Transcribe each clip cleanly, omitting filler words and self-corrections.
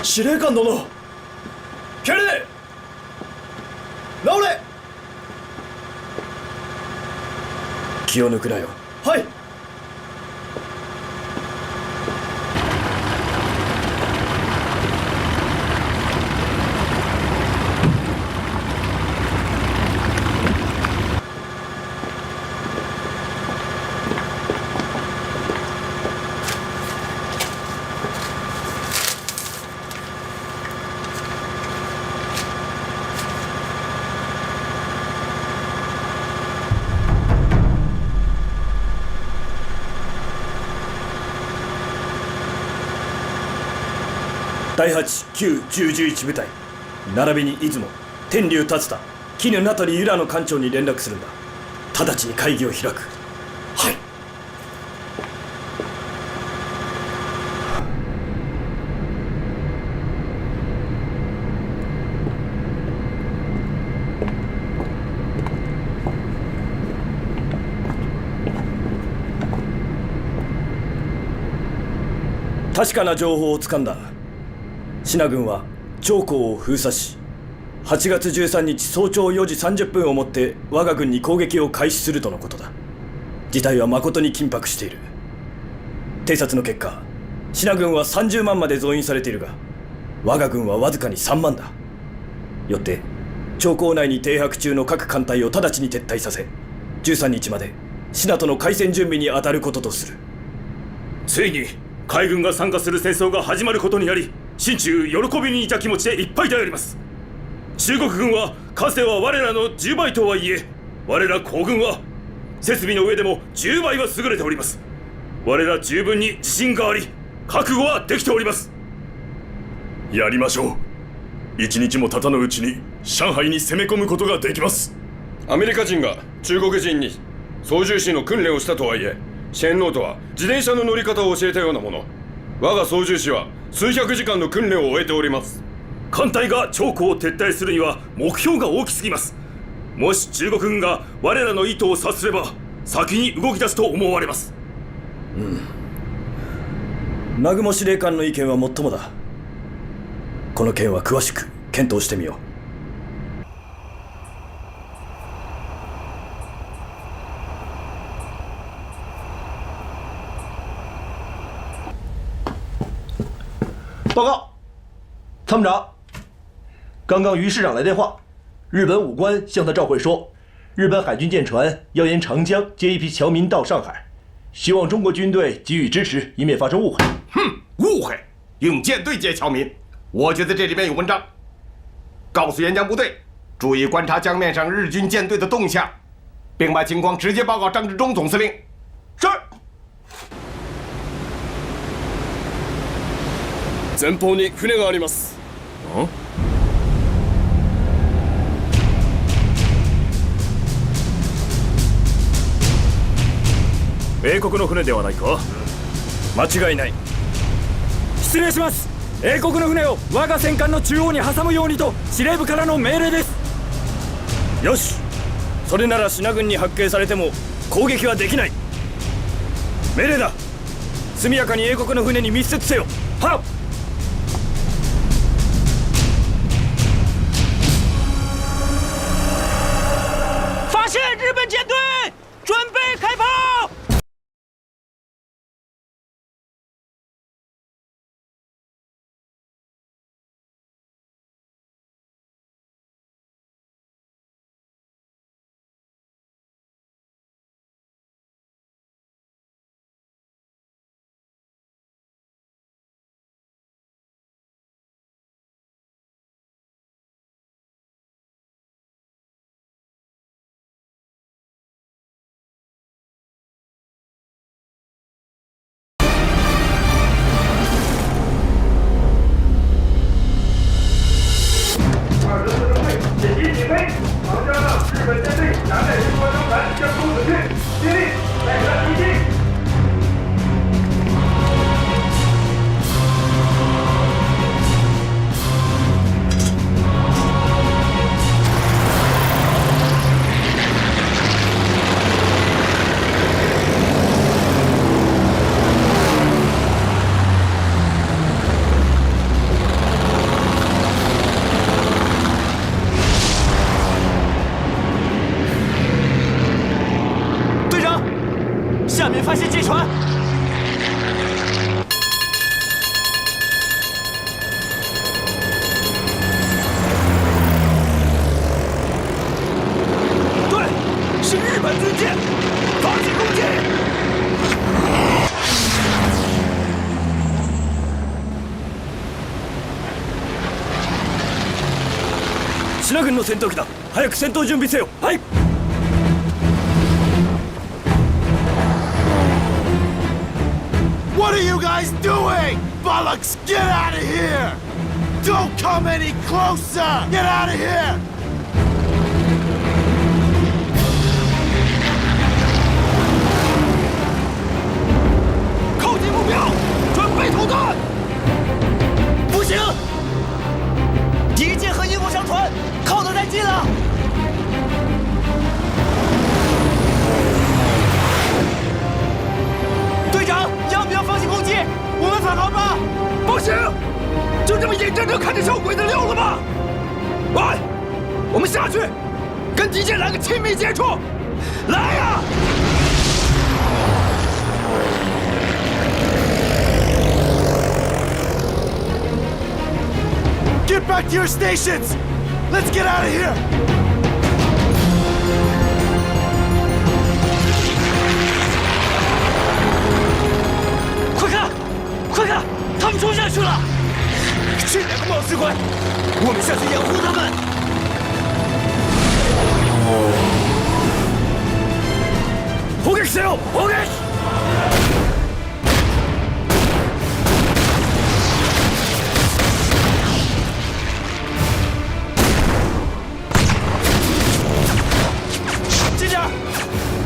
司令官殿、敬礼。直れ。気を抜くなよ。はい。第8、9、10、11部隊並びに出雲、天竜竜田、絹名取由良の艦長に連絡するんだ。直ちに会議を開く。はい。確かな情報をつかんだ。信軍は長江を封鎖し、8月13日早朝4時30分をもって我が軍に攻撃を開始するとのことだ。事態は誠に緊迫している。偵察の結果、信軍は30万まで増員されているが、我が軍はわずかに3万だ。よって長江内に停泊中の各艦隊を直ちに撤退させ、13日まで信との開戦準備に当たることとする。ついに海軍が参加する戦争が始まることになり、心中喜びに似た気持ちでいっぱいであります。中国軍は数は我らの10倍とはいえ、我ら皇軍は設備の上でも10倍は優れております。我ら十分に自信があり、覚悟はできております。やりましょう。一日も経たぬうちに上海に攻め込むことができます。アメリカ人が中国人に操縦士の訓練をしたとはいえ、シェーンノートは自転車の乗り方を教えたようなもの。我が操縦士は数百時間の訓練を終えております。艦隊が長江を撤退するには目標が大きすぎます。もし中国軍が我らの意図を察すれば、先に動き出すと思われます。南雲司令官の意見はもっともだ。この件は詳しく検討してみよう。报告，参谋长，刚刚于市长来电话，日本武官向他照会说，日本海军舰船要沿长江接一批侨民到上海，希望中国军队给予支持，以免发生误会。哼，误会？用舰队接侨民？我觉得这里面有文章。告诉沿江部队，注意观察江面上日军舰队的动向，并把情况直接报告张治中总司令。是。前方に船があります。英国の船ではないか？間違いない。失礼します。英国の船を我が戦艦の中央に挟むようにと司令部からの命令です。よし、それなら信軍に発見されても攻撃はできない。命令だ。速やかに英国の船に密接せよ。はっ。发现日本舰队，准备开炮！下面发现舰船。对，是日本军舰，发起攻击！シナ軍の戦闘機だ。早く戦闘準備せよ。はい。What are you guys doing? Bollocks, get out of here! Don't come any closer! Get out of here! 靠近目标，准备投弹！不行，敌舰和鹰虎商船靠得太近了。队长，要不要放弃攻击？我们返航吧。不行，就这么眼睁睁看着小鬼子溜了吗？喂，我们下去，跟敌舰来个亲密接触。来呀！ Get back to your stations! Let's get out of here! 快看，快看，他们冲下去了！这两个冒失鬼，我们下去掩护他们。砲撃せよ！砲撃！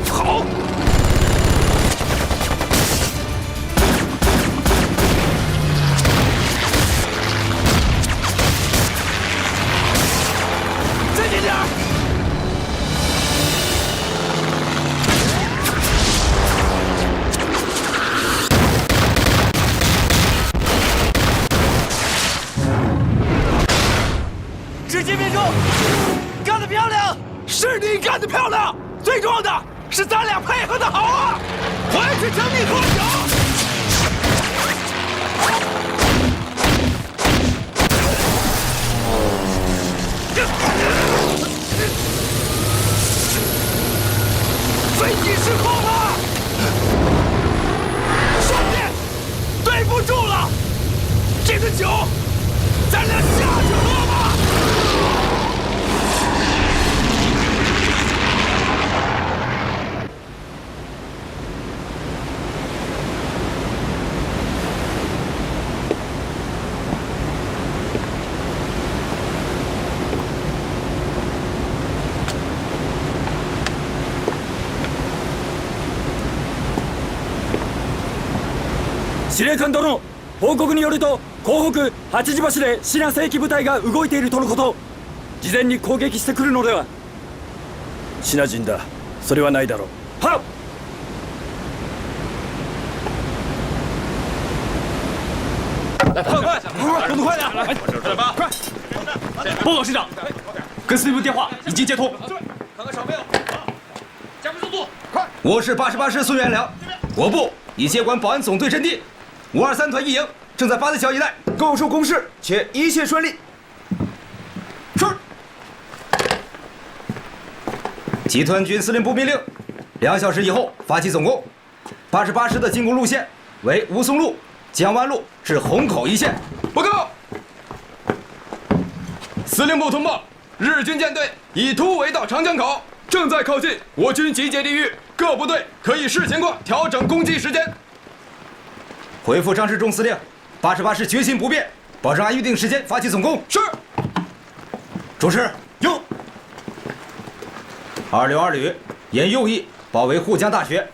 好！再近点儿！直接命中！干得漂亮！是你干得漂亮！最重要的。 是咱俩配合的好啊！回去将你喝酒。飞机失控了，兄弟，对不住了。这顿酒，咱俩下去喝吧。 司令官殿、報告によると港北八時橋でシナ正規部隊が動いているとのこと。事前に攻撃してくるのでは。シナ人だ。それはないだろう。はっ。来，快，动作快点！快！报告师长，跟司令部电话已经接通。看看少没有？加快速度！快！我是88师孙元良，我部已接管保安总队阵地。 523团一营正在八字桥一带构筑工事，且一切顺利。是。集团军司令部命令，2小时以后发起总攻。88师的进攻路线为吴淞路、江湾路至虹口一线。报告。司令部通报，日军舰队已突围到长江口，正在靠近我军集结地域，各部队可以视情况调整攻击时间。 回复张世忠司令，88师决心不变，保证按预定时间发起总攻。是。主持有。262旅沿右翼包围沪江大学，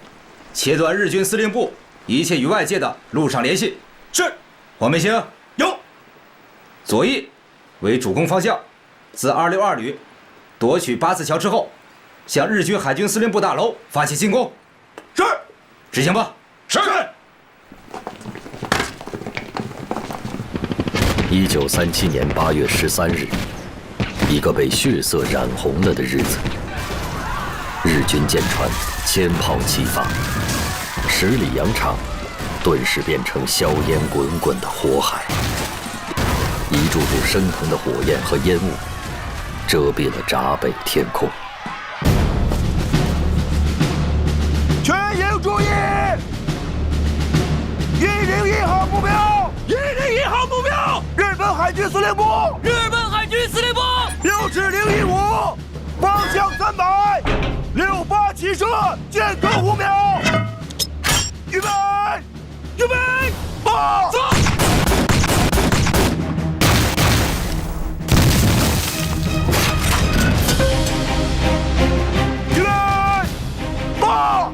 切断日军司令部一切与外界的陆上联系。是。黄梅星有。左翼为主攻方向，自262旅夺取八字桥之后，向日军海军司令部大楼发起进攻。是。执行吧。是。 1937年8月13日，一个被血色染红了的日子。日军舰船千炮齐发， 10里洋场顿时变成硝烟滚滚的火海，一柱柱升腾的火焰和烟雾遮蔽了闸北天空。全营注意！101号目标！101号目标！日本海军司令部！日本海军司令部！6至015，方向300，68起射，间隔5秒。预备，预备，发！走！预备，发！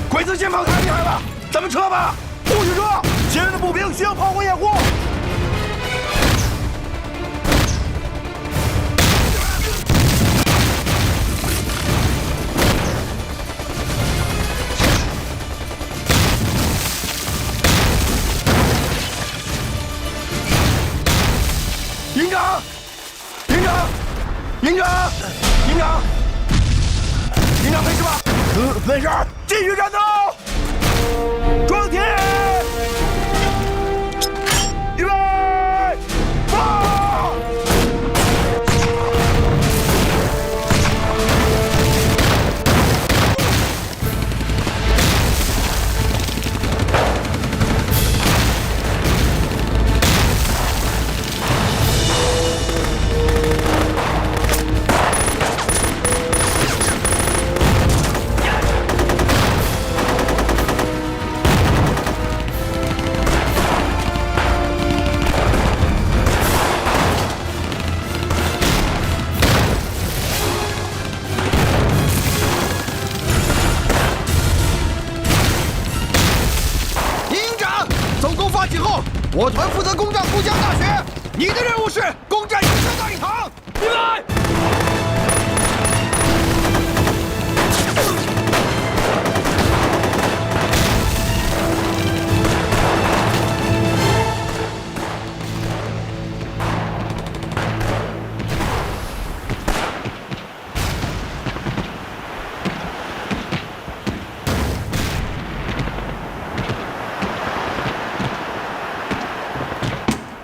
鬼子前方太厉害了，咱们撤吧！不许撤！前面的步兵需要炮火掩护。营长，营长，营长，营长，营长没事吧？没事，继续战斗！装填，预备，发！我团负责攻占富江大学，你的任务是攻占营山大礼堂。预备！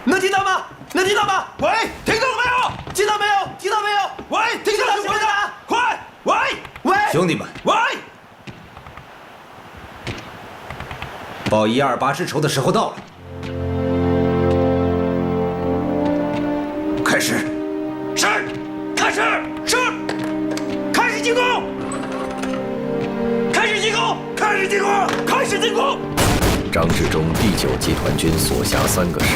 能听到吗？能听到吗？喂，听到了没有？听到没有？听到没有？喂，听到了，兄弟们，快！喂，喂，兄弟们，喂，报128之仇的时候到了。开始，是，开始，是，开始进攻！开始进攻！开始进攻！开始进攻！张治中第9集团军所辖3个师。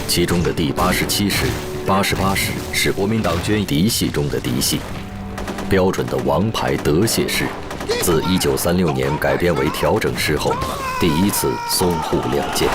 其中的第87师、88师是国民党军嫡系中的嫡系，标准的王牌德械师。自1936年改编为调整师后，第一次淞沪亮剑。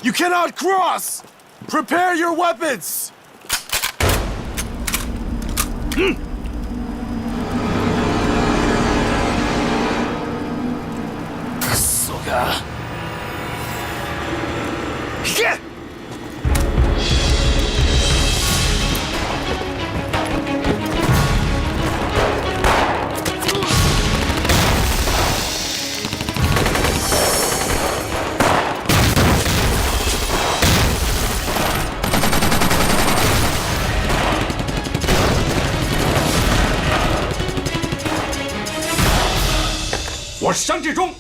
You cannot cross! Prepare your weapons! そうか。引け！我是张志忠，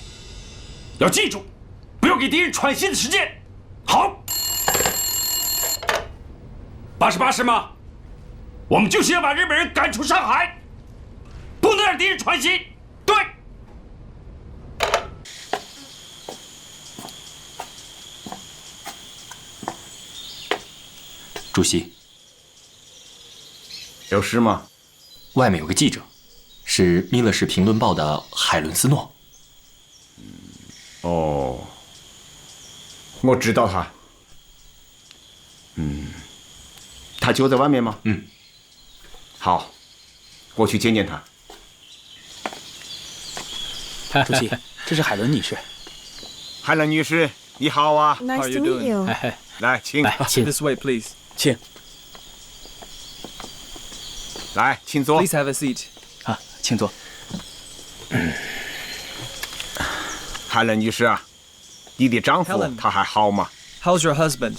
要记住，不要给敌人喘息的时间。好，88师吗？我们就是要把日本人赶出上海，不能让敌人喘息。对。主席，有事吗？外面有个记者，是《弥勒市评论报》的海伦斯诺。哦，我知道他。他就在外面吗？好，我去见见他。主席，这是海伦女士。海伦女士，你好啊。 Nice to meet you. 来，请。请 This way, please. 请。来，请坐。 Please have a seat. 啊，请坐。海伦女士啊，你的丈夫 Helen 他还好吗？ How's your husband?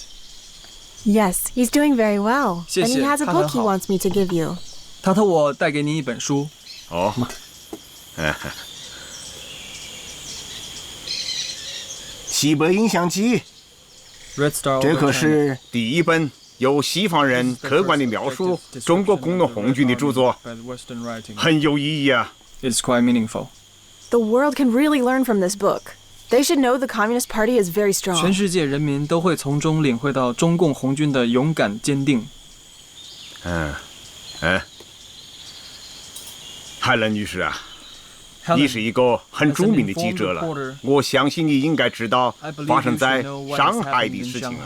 Yes, he's doing very well. 谢谢， And he has a 他很 book he 好。 wants me to give you. 他托我带给你一本书。哦。西北影响记， Red Star. 这可是第一本由西方人客观地描述中国工农红军的著作，很有意义啊。 It's quite meaningful. The world can really learn from this book. They should know the Communist Party is very 全 strong. 世界人民都会从中领会到中共红军的勇敢坚定。海伦女士啊，你是一个很著名的记者了，我相信你应该知道发生在上海的事情。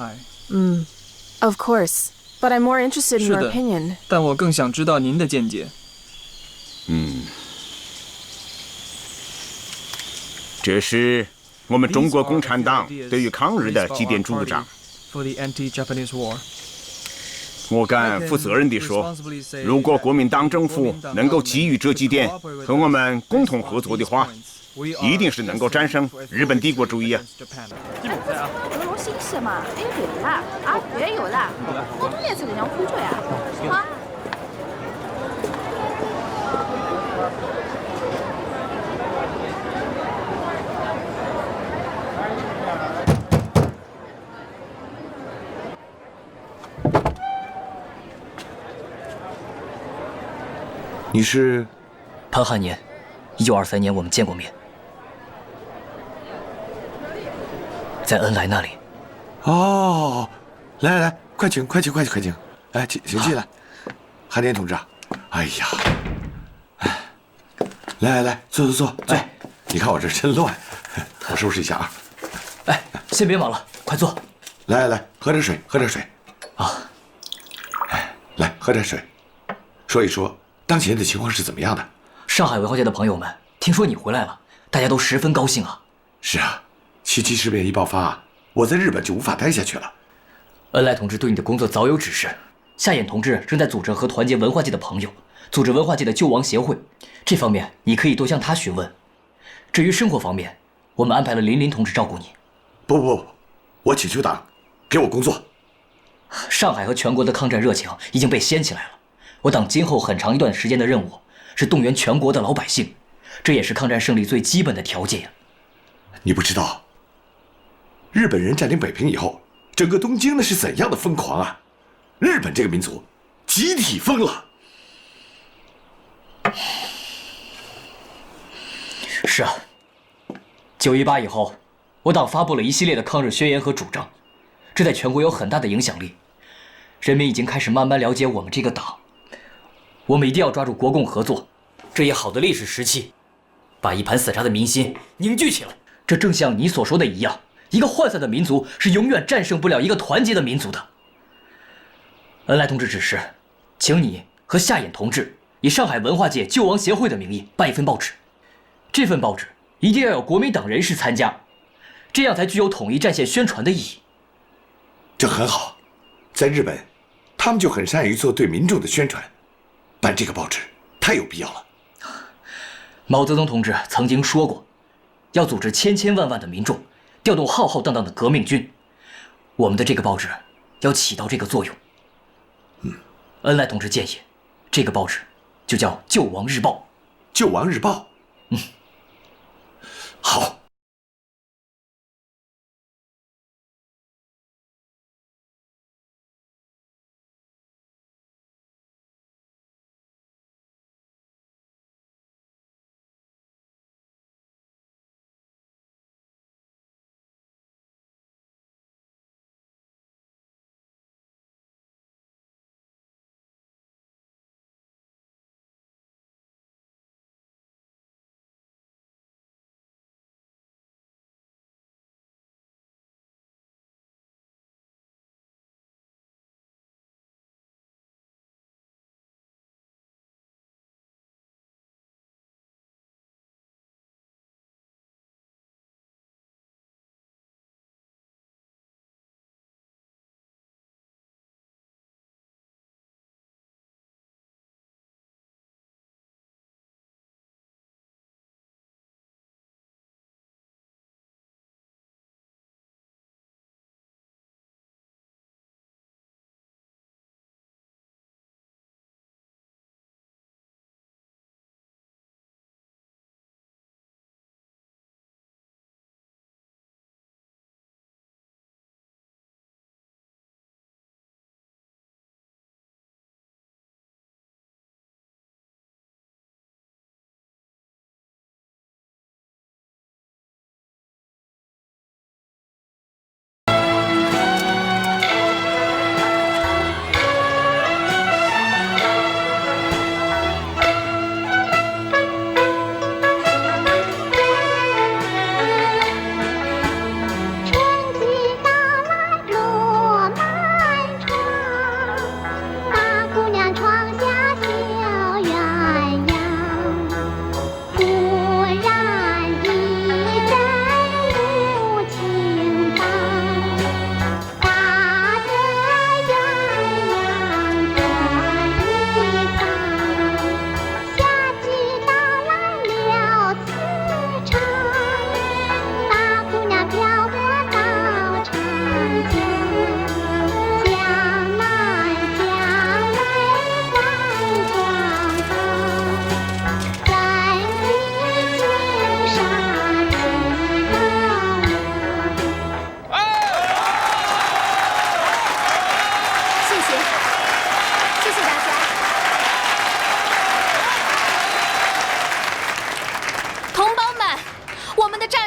Of course. But I'm more interested in 是 your 的 opinion. 但我更想知道您的见解。这是我们中国共产党对于抗日的几点主张。 For the anti-Japanese war. 我敢负责任地说，如果国民党政府能够基于这几点和我们共同合作的话，一定是能够战胜日本帝国主义啊！俄罗新鲜嘛，还有油啦，啊，别有啦，我多年才能工作呀，啊。 你是潘汉年，1923年我们见过面，在恩来那里。哦，来，快请，来，请进来，汉年同志啊，哎呀，来，坐，哎，你看我这真乱，我收拾一下啊。哎，先别忙了，快坐。来，喝点水。啊，来，喝点水，说一说当前的情况是怎么样的？上海文化界的朋友们听说你回来了，大家都十分高兴啊。是啊，77事变一爆发，我在日本就无法待下去了。恩来同志对你的工作早有指示，夏衍同志正在组织和团结文化界的朋友，组织文化界的救亡协会，这方面你可以多向他询问。至于生活方面，我们安排了林同志照顾你。不，我请求党，给我工作。上海和全国的抗战热情已经被掀起来了，我党今后很长一段时间的任务是动员全国的老百姓，这也是抗战胜利最基本的条件呀。你不知道，日本人占领北平以后，整个东京那是怎样的疯狂啊！日本这个民族集体疯了。是啊，9·18以后，我党发布了一系列的抗日宣言和主张，这在全国有很大的影响力。人民已经开始慢慢了解我们这个党，我们一定要抓住国共合作这一好的历史时期，把一盘散沙的民心凝聚起来。这正像你所说的一样，一个涣散的民族是永远战胜不了一个团结的民族的。恩来同志指示，请你和夏衍同志以上海文化界救亡协会的名义办一份报纸，这份报纸一定要有国民党人士参加，这样才具有统一战线宣传的意义。这很好，在日本，他们就很善于做对民众的宣传，办这个报纸太有必要了。毛泽东同志曾经说过，要组织千千万万的民众，调动浩浩荡荡的革命军，我们的这个报纸要起到这个作用。恩来同志建议，这个报纸就叫《救亡日报》。救亡日报。好。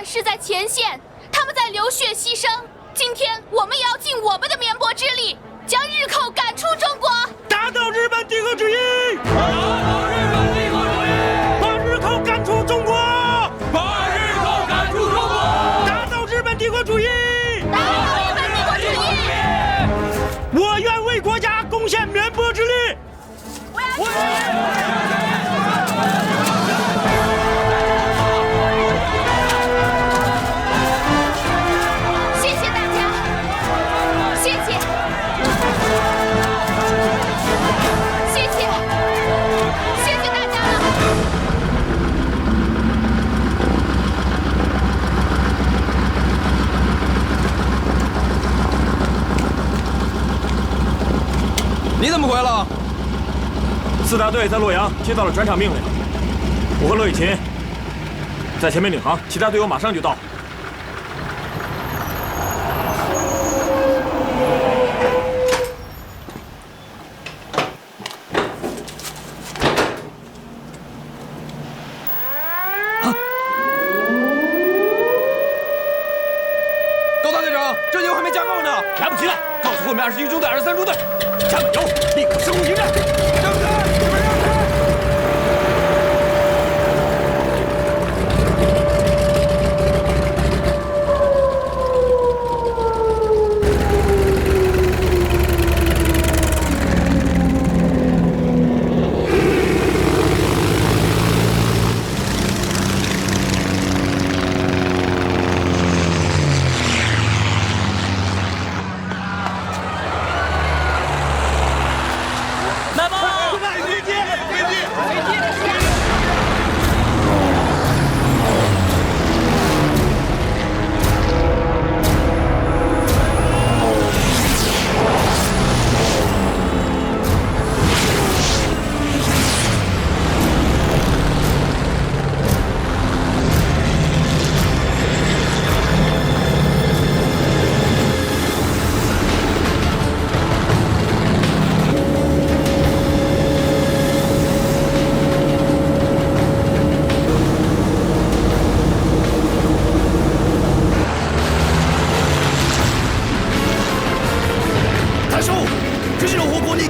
士在前线，他们在流血牺牲。今天我们也要尽我们的绵薄之力，将日寇赶出中国，打倒日本帝国主义！打倒日本帝国主义！把日寇赶出中国！把日寇赶出中国！打倒日本帝国主义！打倒日本帝国主义！我愿为国家贡献绵薄之力。我愿。你怎么回了？4大队在洛阳接到了转场命令，我和乐雨琴在前面领航，其他队友马上就到。高大队长，这油还没加够呢，来不及了！告诉后面21中队、23中队。加满油，立刻升空迎战！将军，你们让开！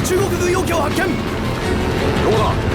中国軍要橋発見。どこだ？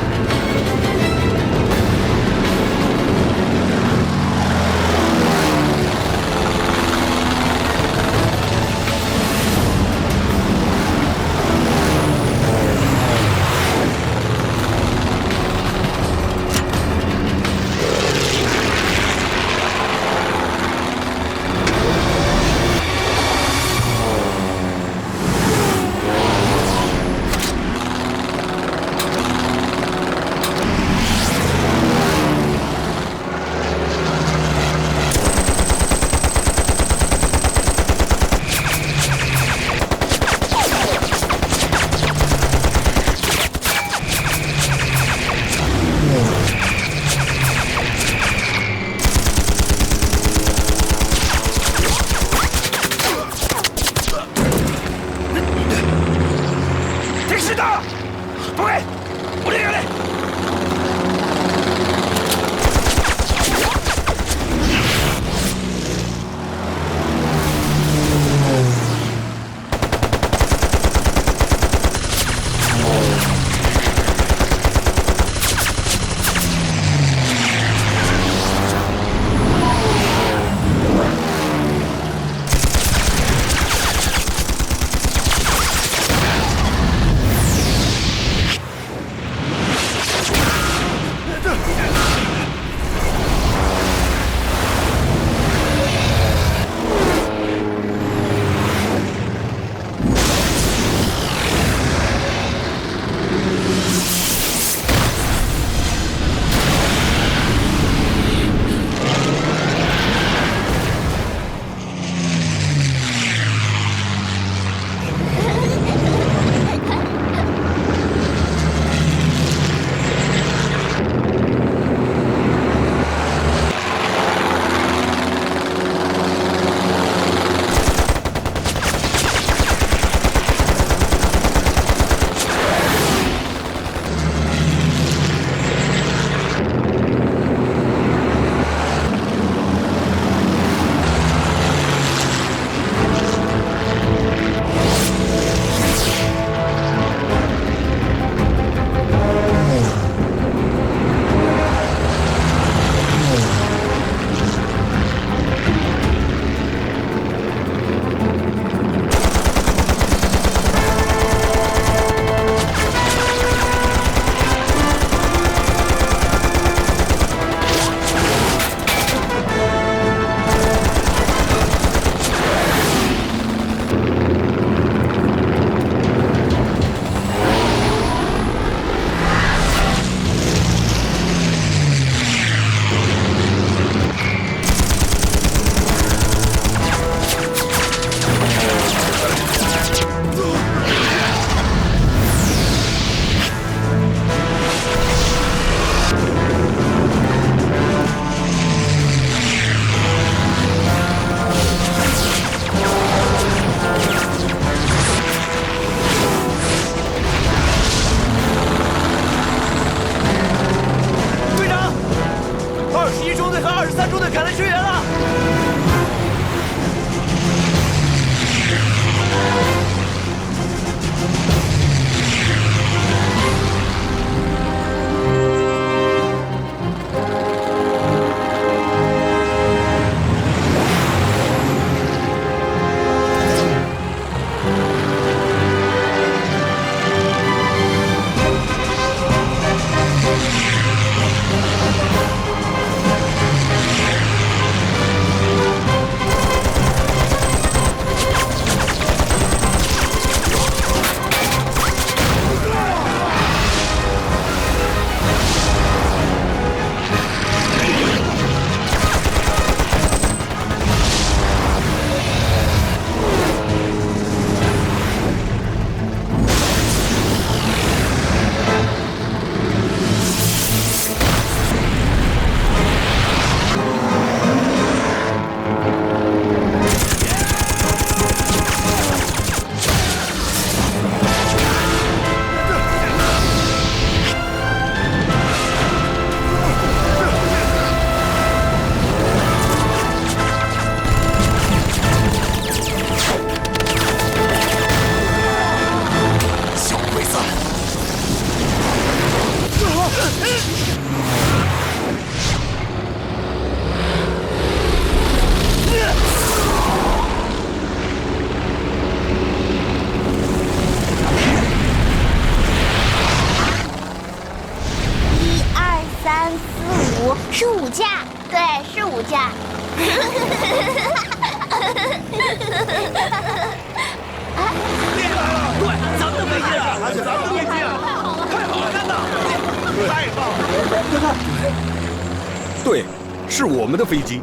对，是我们的飛機。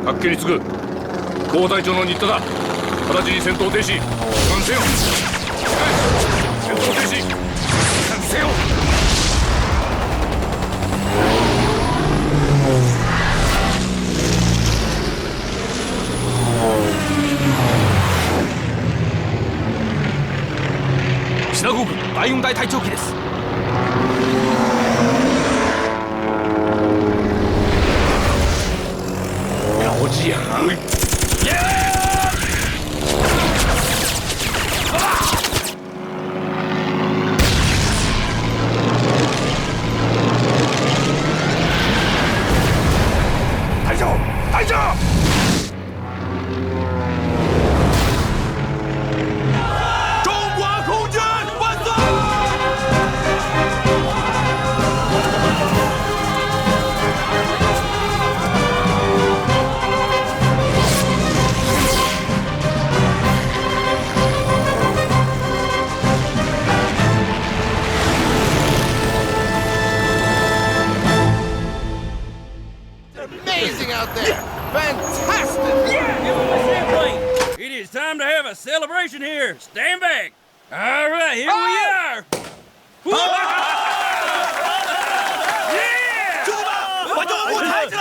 はっきりつく。高隊長の新田だ。直ちに戦闘停止。完せよ。戦闘停止。完せよ。シナゴー軍第4大隊長機です。老子行。台长，台长！中国空军万岁！Amazing out there! Fantastic! Yeah! It is time to have a celebration here. Stand back. All right, here we are. Yeah! 兄弟们，把这个舞抬起来！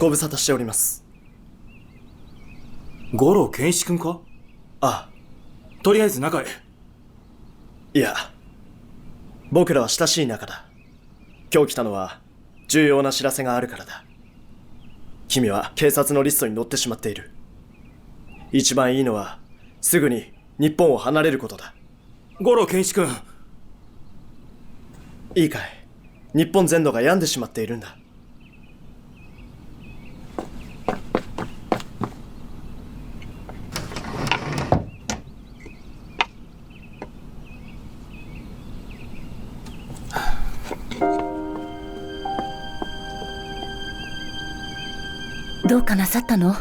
ご無沙汰しております。五郎健一君か？ああ。とりあえず中へ。いや、僕らは親しい仲だ。今日来たのは重要な知らせがあるからだ。君は警察のリストに載ってしまっている。一番いいのはすぐに日本を離れることだ。五郎健一君。いいかい。日本全土が病んでしまっているんだ。どうかなさったの？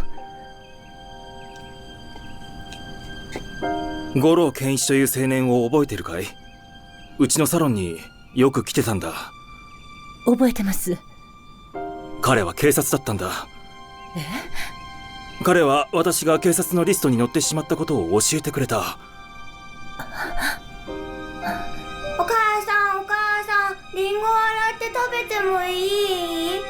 五郎健一という青年を覚えてるかい？うちのサロンによく来てたんだ。覚えてます。彼は警察だったんだ。え？彼は私が警察のリストに載ってしまったことを教えてくれた。お母さん、お母さん、リンゴを洗って食べてもいい？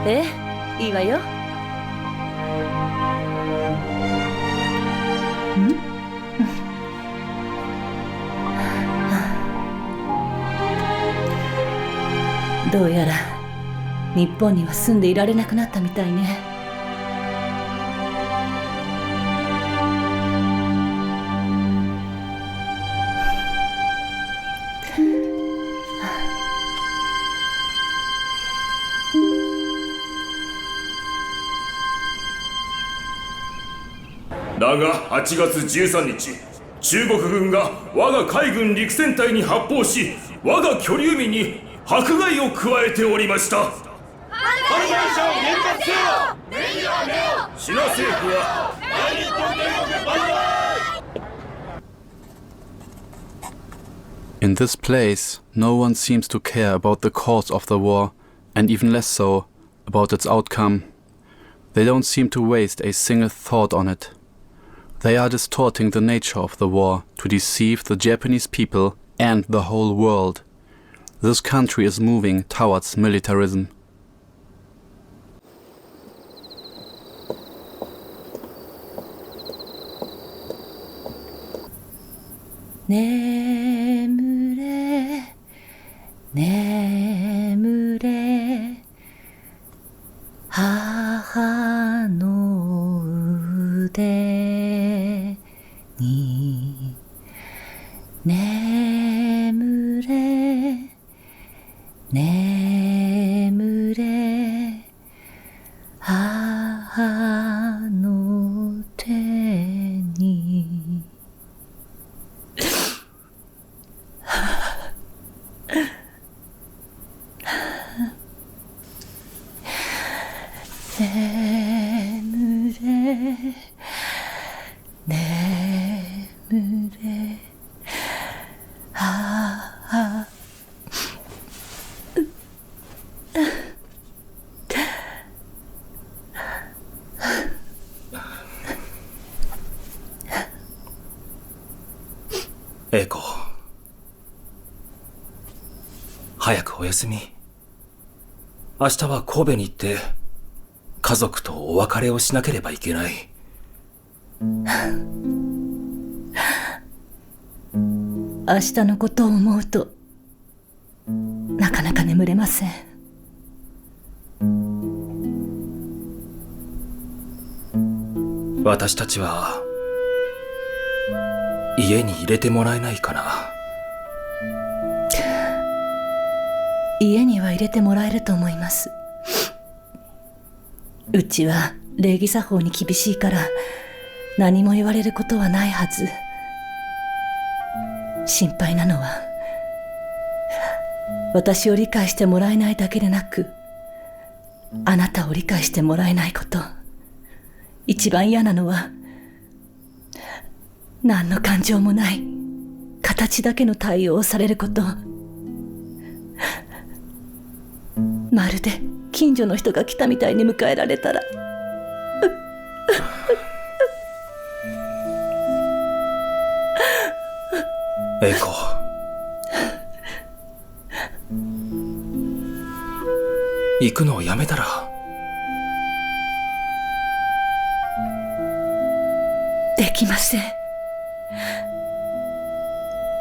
ええ、いいわよ。どうやら日本には住んでいられなくなったみたいね。だが8月13日、中国軍が我が海軍陸戦隊に発砲し、我が居留民に迫害を加えておりました。犯罪者を厳罰せよ！シナ政府は大日本帝国万歳！ In this place, no one seems to care about the cause of the war, and even less so about its outcome. They don't seem to waste a single thought on it. They are distorting the nature of the war to deceive the Japanese people and the whole world. This country is moving towards militarism. Nemure, nemure, 母の腕に眠れ眠眠れ英子、早くお休み。明日は神戸に行って家族とお別れをしなければいけない。明日のことを思うとなかなか眠れません。私たちは家に入れてもらえないかな。家には入れてもらえると思います。うちは礼儀作法に厳しいから何も言われることはないはず。心配なのは私を理解してもらえないだけでなく、あなたを理解してもらえないこと。一番嫌なのは何の感情もない形だけの対応をされること。まるで近所の人が来たみたいに迎えられたら英子、行くのをやめたら。できません。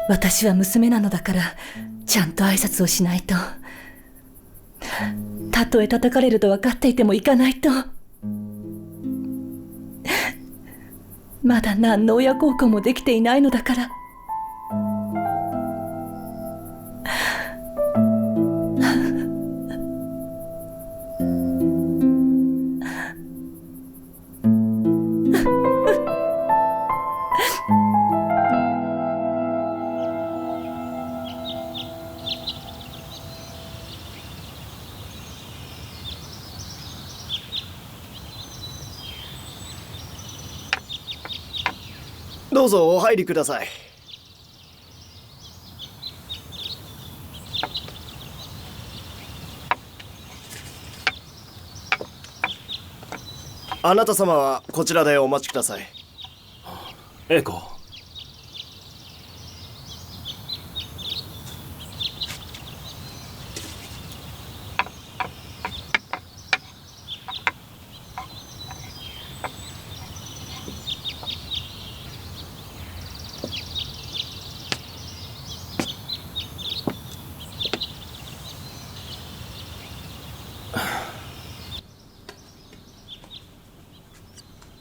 私は娘なのだからちゃんと挨拶をしないと。たとえ叩かれると分かっていても行かないと。まだ何の親孝行もできていないのだから。どうぞお入りください。あなた様はこちらでお待ちください。英子、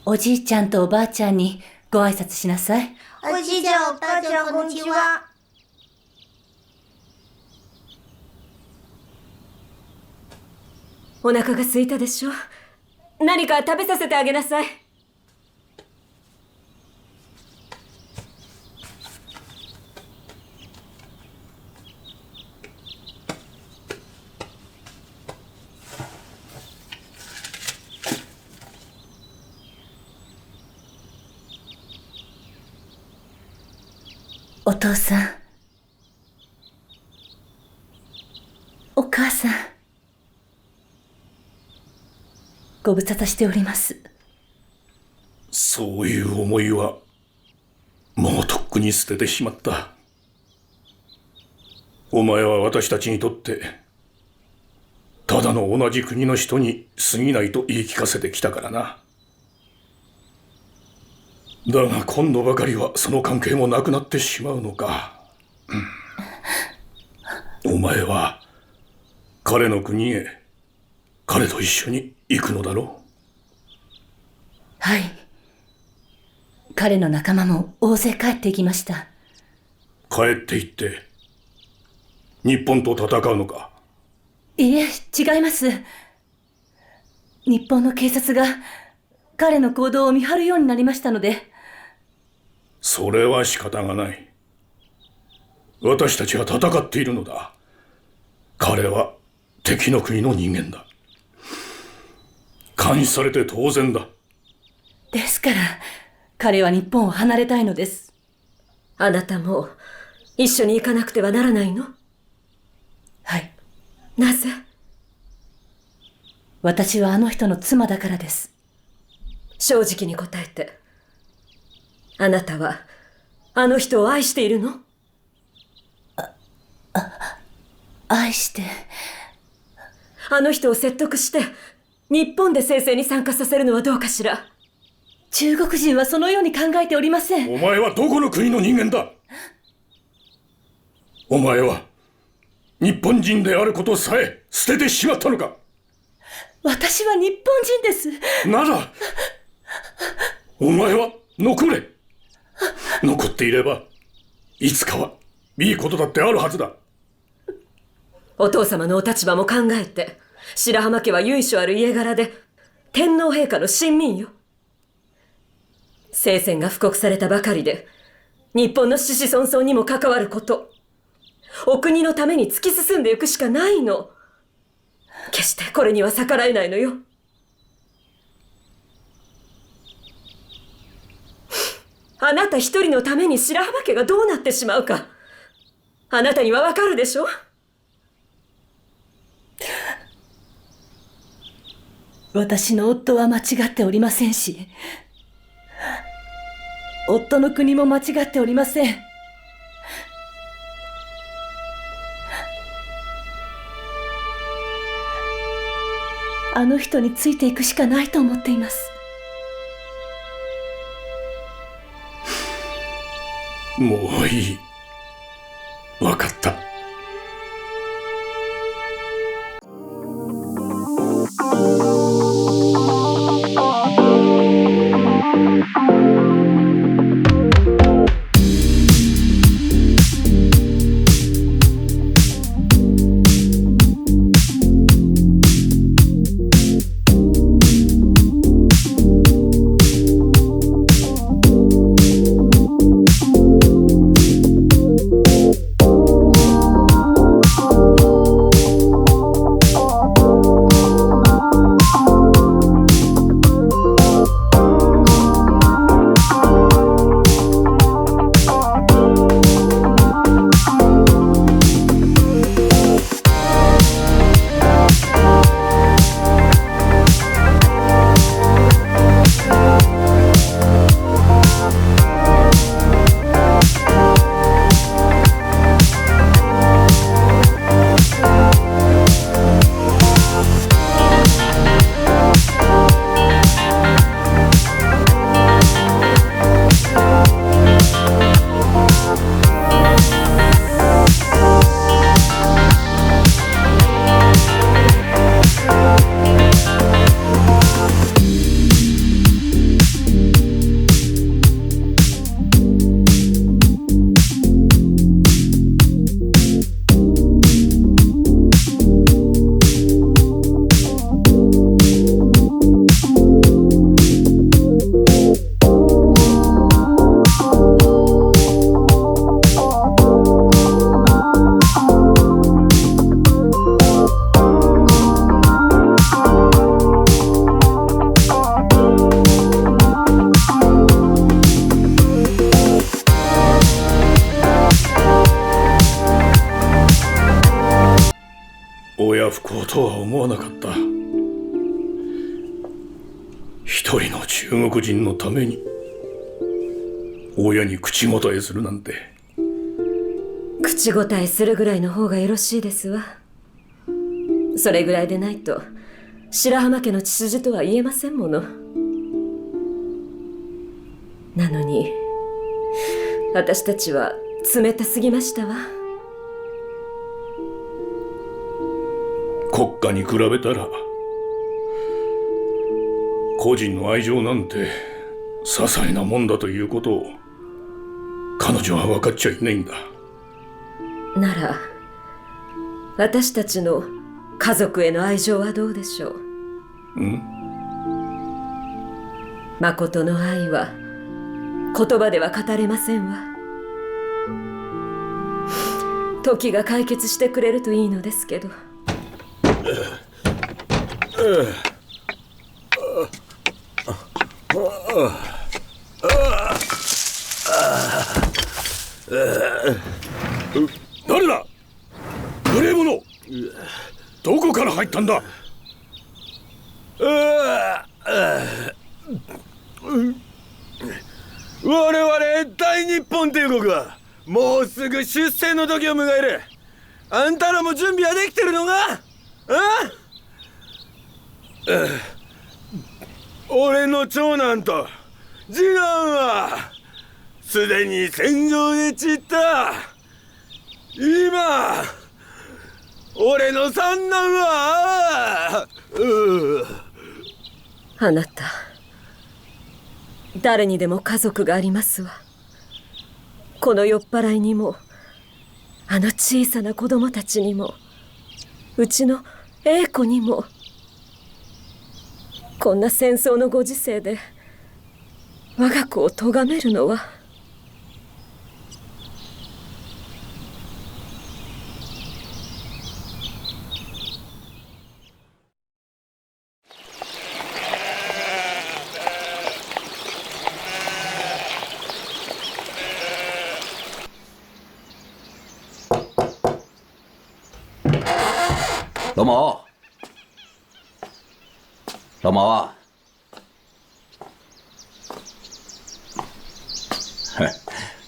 おじいちゃんとおばあちゃんにご挨拶しなさい。おじいちゃん、おばあちゃん、こんにちは。お腹が空いたでしょ。何か食べさせてあげなさい。お父さん、お母さん、ご無沙汰しております。そういう思いはもうとっくに捨ててしまった。お前は私たちにとってただの同じ国の人に過ぎないと言い聞かせてきたからな。だが今度ばかりはその関係もなくなってしまうのか。お前は彼の国へ彼と一緒に行くのだろう。はい。彼の仲間も大勢帰っていきました。帰って行って日本と戦うのか。いいえ、違います。日本の警察が彼の行動を見張るようになりましたので。それは仕方がない。私たちは戦っているのだ。彼は敵の国の人間だ。監視されて当然だ。ですから彼は日本を離れたいのです。あなたも一緒に行かなくてはならないの？はい。なぜ？私はあの人の妻だからです。正直に答えて。あなたはあの人を愛しているの？愛して。あの人を説得して日本で生成に参加させるのはどうかしら。中国人はそのように考えておりません。お前はどこの国の人間だ？お前は日本人であることさえ捨ててしまったのか？私は日本人です。ならお前は残れ。残っていればいつかはいいことだってあるはずだ。お父様のお立場も考えて、白浜家は由緒ある家柄で天皇陛下の親民よ。聖戦が布告されたばかりで日本の子々孫々にも関わること、お国のために突き進んでいくしかないの。決してこれには逆らえないのよ。あなた一人のために白浜家がどうなってしまうか、あなたにはわかるでしょ？私の夫は間違っておりませんし、夫の国も間違っておりません。あの人についていくしかないと思っています。もういい。わかった。親不孝とは思わなかった。一人の中国人のために親に口答えするなんて。口答えするぐらいの方がよろしいですわ。それぐらいでないと白浜家の血筋とは言えませんもの。なのに私たちは冷たすぎましたわ。国家に比べたら個人の愛情なんて些細なもんだということを彼女は分かっちゃいないんだ。なら私たちの家族への愛情はどうでしょう？誠の愛は言葉では語れませんわ。時が解決してくれるといいのですけど。誰だ？無礼者！どこから入ったんだ？我々大日本帝国はもうすぐ出征の時を迎える。あんたらも準備はできてるのか？俺の長男と次男はすでに戦場へ散った。今俺の三男はあなた誰にでも家族がありますわ。この酔っ払いにもあの小さな子供たちにもうちの英子にも。こんな戦争のご時世で我が子を咎めるのは。老毛，老毛啊！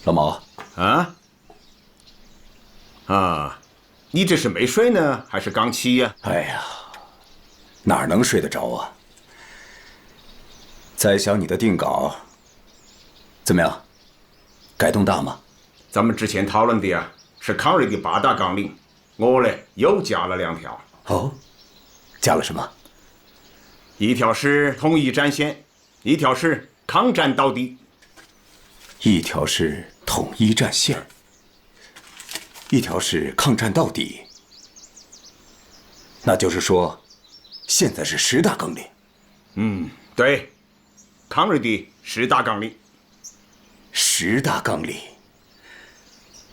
老毛啊，你这是没睡呢，还是刚起呀？哎呀，哪能睡得着啊？在想你的定稿怎么样？改动大吗？咱们之前讨论的呀，是抗日的8大纲领，我嘞又加了2条。哦，加了什么？一条是统一战线，一条是抗战到底。一条是统一战线，一条是抗战到底。那就是说，现在是10大纲领。嗯，对，抗日的10大纲领。10大纲领，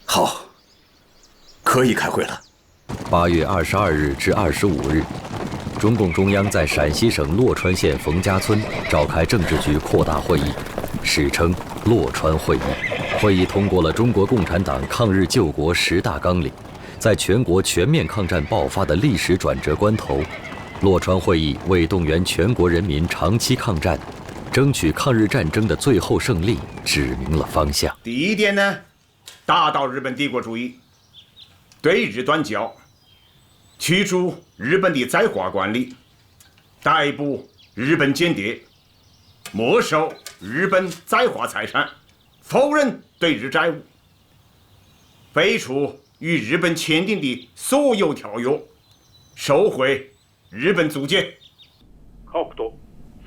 好，可以开会了。8月22日至25日，中共中央在陕西省洛川县冯家村召开政治局扩大会议，史称洛川会议。会议通过了中国共产党抗日救国10大纲领。在全国全面抗战爆发的历史转折关头，洛川会议为动员全国人民长期抗战，争取抗日战争的最后胜利指明了方向。第一点呢，打倒日本帝国主义，对日断交，驱逐日本的在华官吏，逮捕日本间谍，没收日本在华财产，否认对日债务，废除与日本签订的所有条约，收回日本租界。家屋と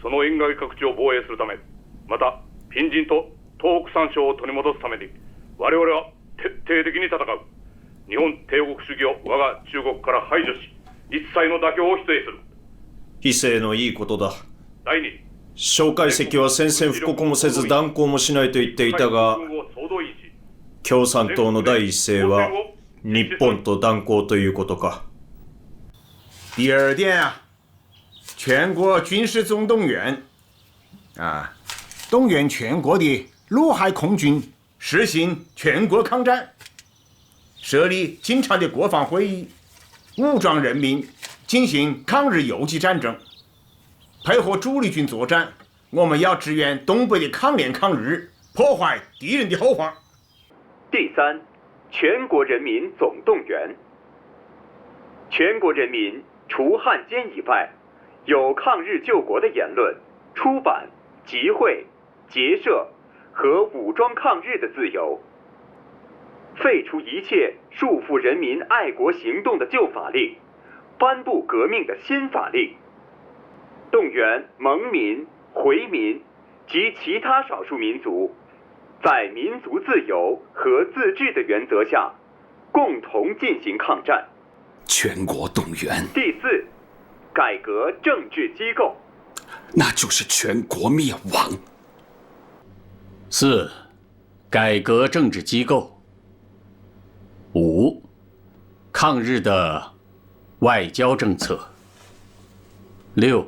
その沿岸各地を防衛するため、また隣人と東北3省を取り戻すために、我々は徹底的に戦う。日本帝国主義を我が中国から排除し、一切の妥協を否定する。非正のいいことだ。第二、蒋介石は宣戦布告もせず断交もしないと言っていたが、共産党の第一声は日本と断交ということか。第二点啊，全国军事总动员啊，动员全国的陆海空军实行全国抗战，设立经常的国防会议，武装人民进行抗日游击战争，配合主力军作战。我们要支援东北的抗联抗日，破坏敌人的后方。第三，全国人民总动员。全国人民除汉奸以外，有抗日救国的言论、出版、集会、结社和武装抗日的自由。废除一切束缚人民爱国行动的旧法令，颁布革命的新法令。动员蒙民、回民及其他少数民族，在民族自由和自治的原则下，共同进行抗战。全国动员。第四，改革政治机构，那就是全国灭亡。4. 改革政治机构。5. 抗日的外交政策。6.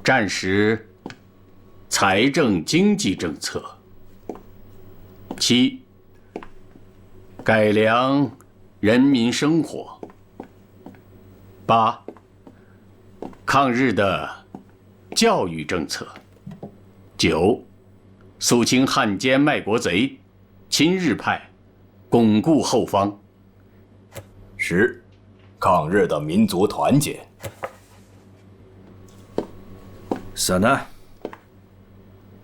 战时财政经济政策。7、改良人民生活。8、抗日的教育政策。9、肃清汉奸卖国贼，亲日派，巩固后方。10、抗日的民族团结。什呢？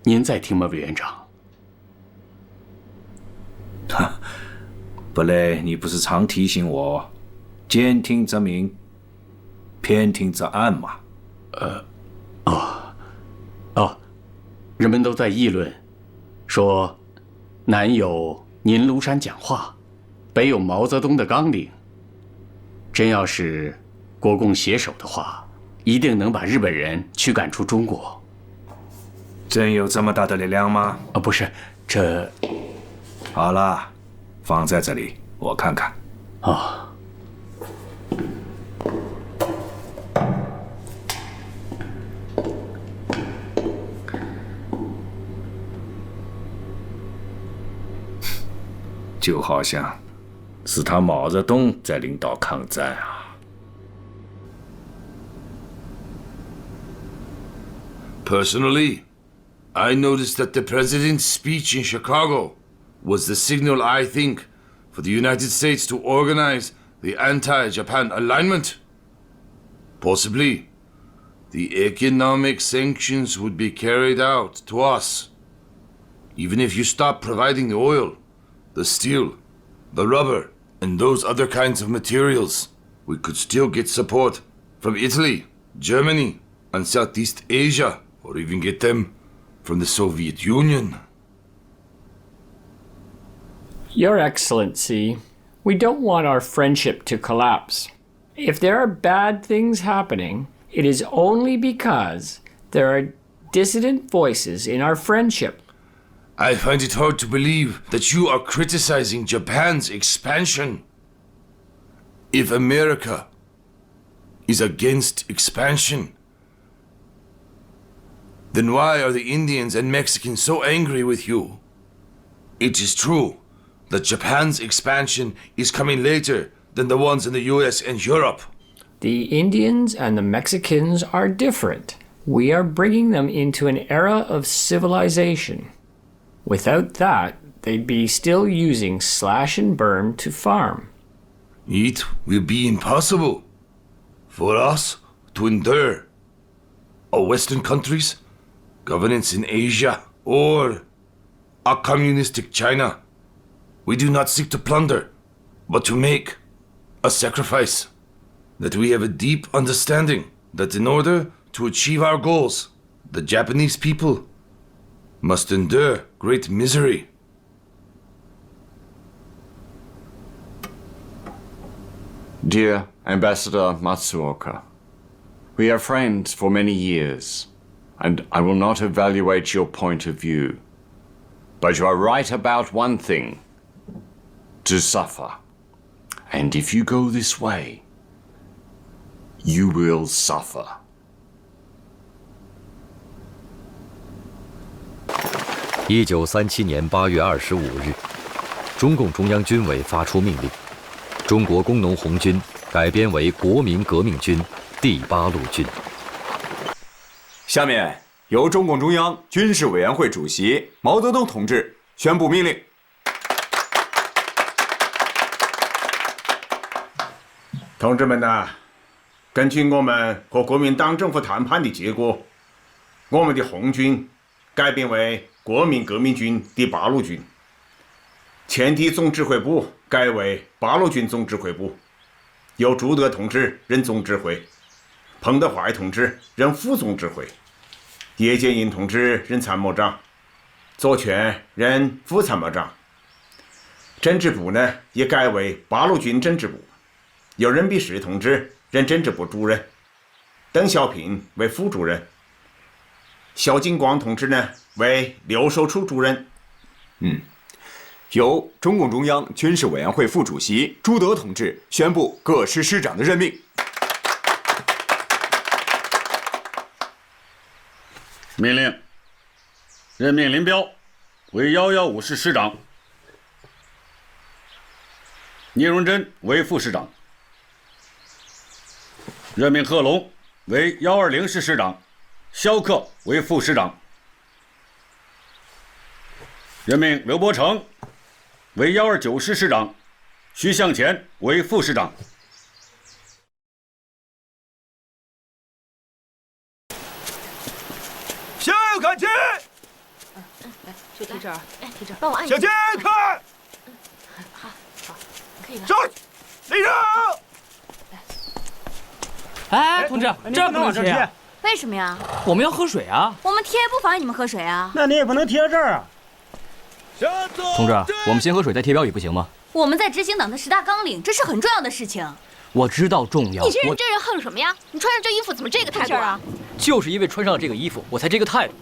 您在听吗，委员长？哈，不嘞，你不是常提醒我，兼听则明，偏听则暗吗？人们都在议论，说南有您庐山讲话，北有毛泽东的纲领。真要是国共携手的话，一定能把日本人驱赶出中国。真有这么大的力量吗？不是，这……好了，放在这里，我看看。就好像是他毛泽东在领导抗战啊。Personally, I noticed that the president's speech in Chicago was the signal, I think, for the United States to organize the anti-Japan alignment. Possibly, the economic sanctions would be carried out to us. Even if you stop providing the oil, the steel, the rubber, and those other kinds of materials, we could still get support from Italy, Germany, and Southeast Asia, or even get them from the Soviet Union. Your Excellency, we don't want our friendship to collapse. If there are bad things happening, it is only because there are dissident voices in our friendship. I find it hard to believe that you are criticizing Japan's expansion. If America is against expansion, then why are the Indians and Mexicans so angry with you? It is true that Japan's expansion is coming later than the ones in the US and Europe. The Indians and the Mexicans are different. We are bringing them into an era of civilization. Without that, they'd be still using slash and burn to farm. It will be impossible for us to endure a Western countries, governance in Asia, or a communistic China. We do not seek to plunder, but to make a sacrifice. That we have a deep understanding that in order to achieve our goals, the Japanese people must endure great misery. Dear Ambassador Matsuoka, we are friends for many years, and I will not evaluate your point of view. But you are right about one thing: to suffer. And if you go this way, you will suffer. 1937年8月25日，中共中央军委发出命令，中国工农红军改编为国民革命军第8路军。下面由中共中央军事委员会主席毛泽东同志宣布命令。同志们呐，根据我们和国民党政府谈判的结果，我们的红军改编为国民革命军第8路军，前敌总指挥部改为8路军总指挥部，由朱德同志任总指挥，彭德怀同志任副总指挥，叶剑英同志任参谋长，左权任副参谋长。政治部呢也改为8路军政治部，由任弼时同志任政治部主任，邓小平为副主任，萧劲光同志呢为留守处主任。由中共中央军事委员会副主席朱德同志宣布各师师长的任命。命令：任命林彪为115师师长，聂荣臻为副师长。任命贺龙为120师师长，萧克为副师长。任命刘伯承为129师师长，徐向前为副师长。向右看齐，就贴这儿，贴这儿，帮我按一向下。前看，好，可以了。上，立正。哎，同志，这儿不能贴，为什么呀？我们要喝水啊。我们贴不妨碍你们喝水啊。那你也不能贴这儿啊。同志，我们先喝水再贴标语不行吗？我们在执行党的10大纲领，这是很重要的事情。我知道重要。你这人横什么呀？你穿上这衣服怎么这个态度啊？就是因为穿上了这个衣服，我才这个态度。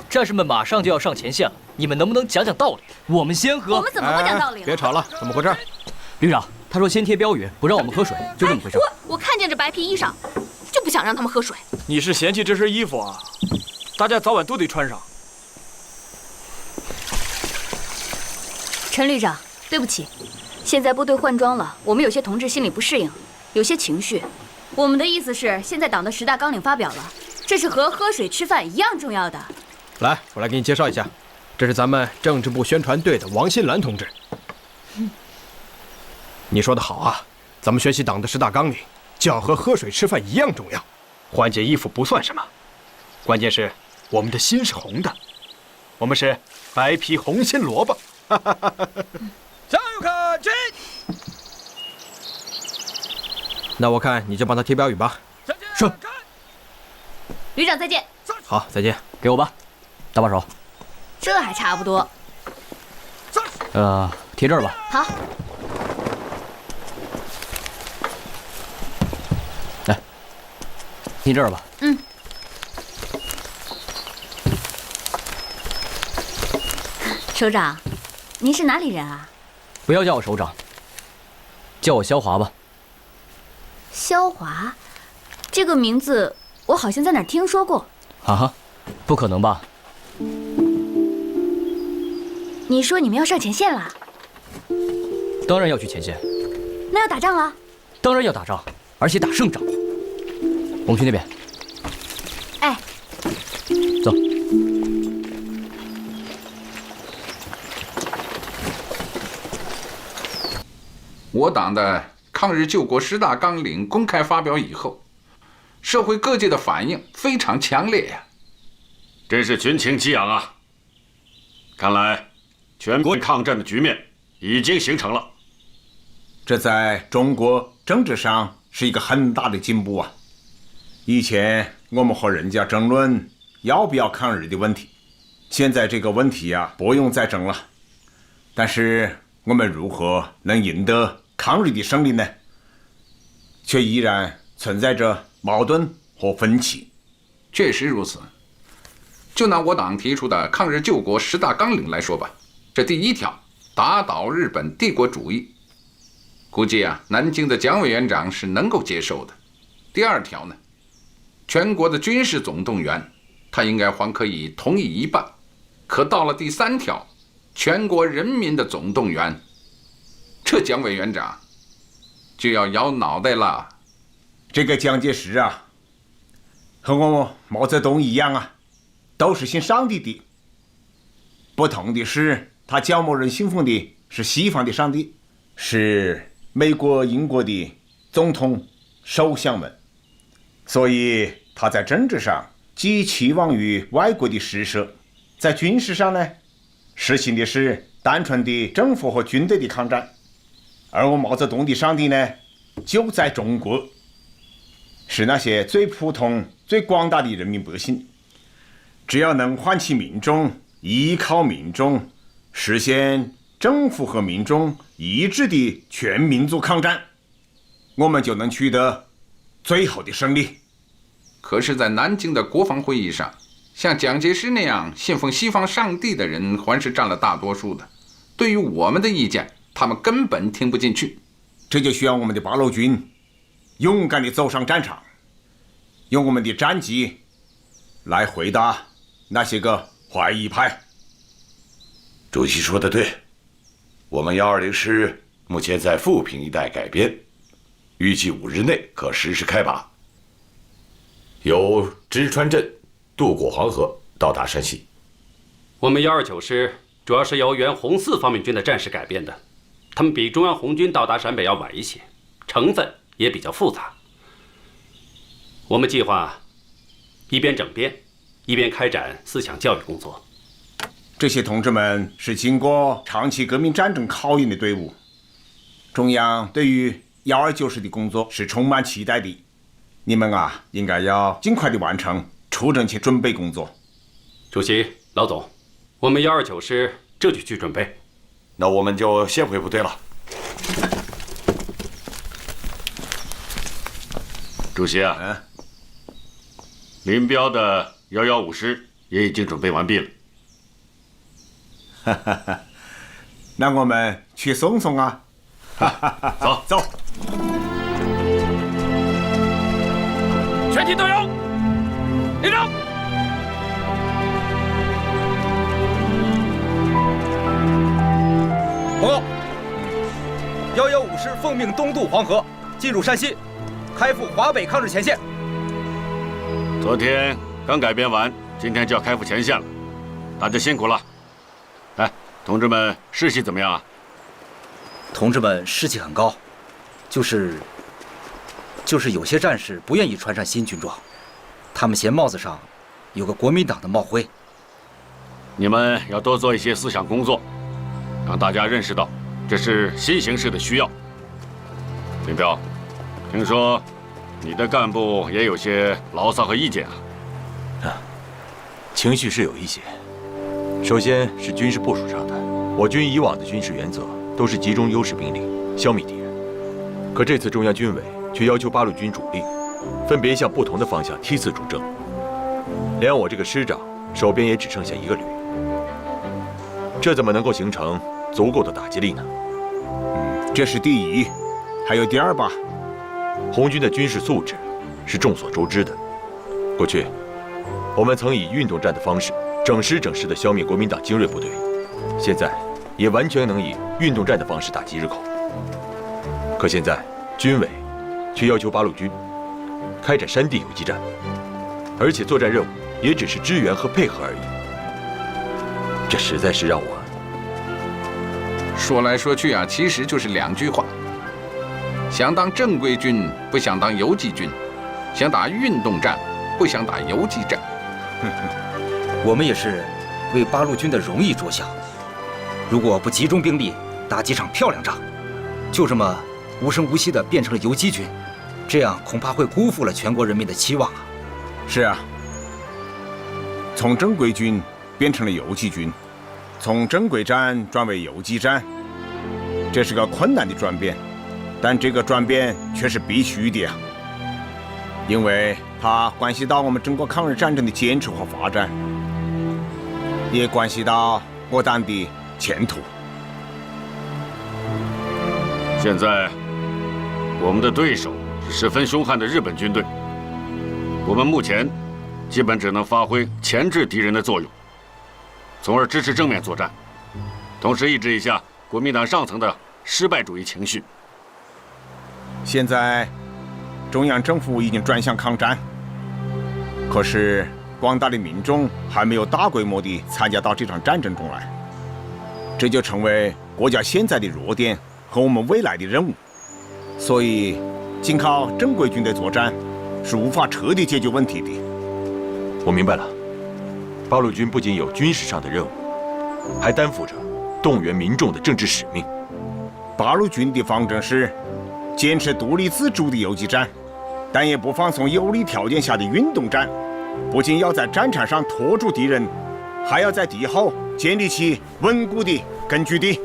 战士们马上就要上前线了，你们能不能讲讲道理？我们先喝。我们怎么不讲道理了？别吵了，怎么回事？旅长，他说先贴标语，不让我们喝水，就这么回事。我看见这白皮衣裳，就不想让他们喝水。你是嫌弃这身衣服啊？大家早晚都得穿上。陈旅长，对不起，现在部队换装了，我们有些同志心里不适应，有些情绪。我们的意思是，现在党的10大纲领发表了，这是和喝水吃饭一样重要的。来，我来给你介绍一下，这是咱们政治部宣传队的王新兰同志。你说的好啊，咱们学习党的10大纲领，就要和喝水吃饭一样重要。换件衣服不算什么，关键是我们的心是红的，我们是白皮红心萝卜。向右看齐。那我看你就帮他贴标语吧。是。旅长再见。好，再见。给我吧，搭把手。这还差不多。贴这儿吧。好。来，贴这儿吧。嗯。首长，您是哪里人啊？不要叫我首长，叫我肖华吧。肖华，这个名字我好像在哪儿听说过。啊哈，不可能吧？你说你们要上前线了？当然要去前线。那要打仗了？当然要打仗，而且打胜仗。我们去那边。哎，走。我党的抗日救国10大纲领公开发表以后，社会各界的反应非常强烈呀，真是群情激昂啊！看来全国抗战的局面已经形成了，这在中国政治上是一个很大的进步啊！以前我们和人家争论要不要抗日的问题，现在这个问题呀，不用再争了。但是我们如何能赢得抗日的胜利呢？却依然存在着矛盾和分歧。确实如此。就拿我党提出的抗日救国10大纲领来说吧，这第1条，打倒日本帝国主义，估计南京的蒋委员长是能够接受的。第2条呢，全国的军事总动员，他应该还可以同意一半。可到了第3条，全国人民的总动员，这蒋委员长就要摇脑袋了。这个蒋介石啊，和我毛泽东一样啊，都是信上帝的。不同的是，他蒋某人信奉的是西方的上帝，是美国、英国的总统、首相们，所以他在政治上寄期望于外国的施舍，在军事上呢，实行的是单纯的政府和军队的抗战。而我毛泽东的上帝呢，就在中国，是那些最普通、最广大的人民百姓。只要能唤起民众，依靠民众，实现政府和民众一致的全民族抗战，我们就能取得最后的胜利。可是，在南京的国防会议上，像蒋介石那样信奉西方上帝的人还是占了大多数的。对于我们的意见，他们根本听不进去。这就需要我们的八路军勇敢地走上战场，用我们的战绩来回答那些个怀疑派。主席说的对，我们120师目前在富平一带改编，预计5日内可实施开拔，由直川镇渡过黄河到达山西。我们129师主要是由原红四方面军的战士改编的，他们比中央红军到达陕北要晚一些，成分也比较复杂。我们计划一边整编，一边开展思想教育工作。这些同志们是经过长期革命战争考验的队伍，中央对于129师的工作是充满期待的。你们啊，应该要尽快的完成出征前准备工作。主席、老总，我们129师这就去准备。那我们就先回部队了。主席啊，林彪的115师也已经准备完毕了。那我们去送送啊！走走。全体都有，立正。报告，115师奉命东渡黄河，进入山西，开赴华北抗日前线。昨天刚改编完，今天就要开赴前线了，大家辛苦了。哎，同志们士气怎么样啊？同志们士气很高，就是有些战士不愿意穿上新军装，他们嫌帽子上有个国民党的帽徽。你们要多做一些思想工作，让大家认识到这是新形势的需要。林彪，听说你的干部也有些牢骚和意见啊？情绪是有一些。首先是军事部署上的，我军以往的军事原则都是集中优势兵力，消灭敌人。可这次中央军委却要求八路军主力分别向不同的方向梯次主政，连我这个师长手边也只剩下1个旅，这怎么能够形成足够的打击力呢？这是第一，还有第二吧。红军的军事素质是众所周知的，过去我们曾以运动战的方式整师地消灭国民党精锐部队，现在也完全能以运动战的方式打击日寇。可现在军委却要求八路军开展山地游击战，而且作战任务也只是支援和配合而已，这实在是让我说来说去啊，其实就是2句话：想当正规军，不想当游击军；想打运动战，不想打游击战。我们也是为八路军的荣誉着想，如果不集中兵力打几场漂亮仗，就这么无声无息地变成了游击军，这样恐怕会辜负了全国人民的期望啊！是啊，从正规军变成了游击军，从正规战转为游击战，这是个困难的转变，但这个转变却是必须的啊，因为它关系到我们中国抗日战争的坚持和发展，也关系到我党的前途。现在，我们的对手是十分凶悍的日本军队，我们目前基本只能发挥钳制敌人的作用，从而支持正面作战，同时抑制一下国民党上层的失败主义情绪。现在，中央政府已经转向抗战，可是广大的民众还没有大规模地参加到这场战争中来，这就成为国家现在的弱点和我们未来的任务。所以，仅靠正规军的作战是无法彻底解决问题的。我明白了，八路军不仅有军事上的任务，还担负着动员民众的政治使命。八路军的方针是坚持独立自主的游击战，但也不放松有利条件下的运动战。不仅要在战场上拖住敌人，还要在敌后建立起稳固的根据地。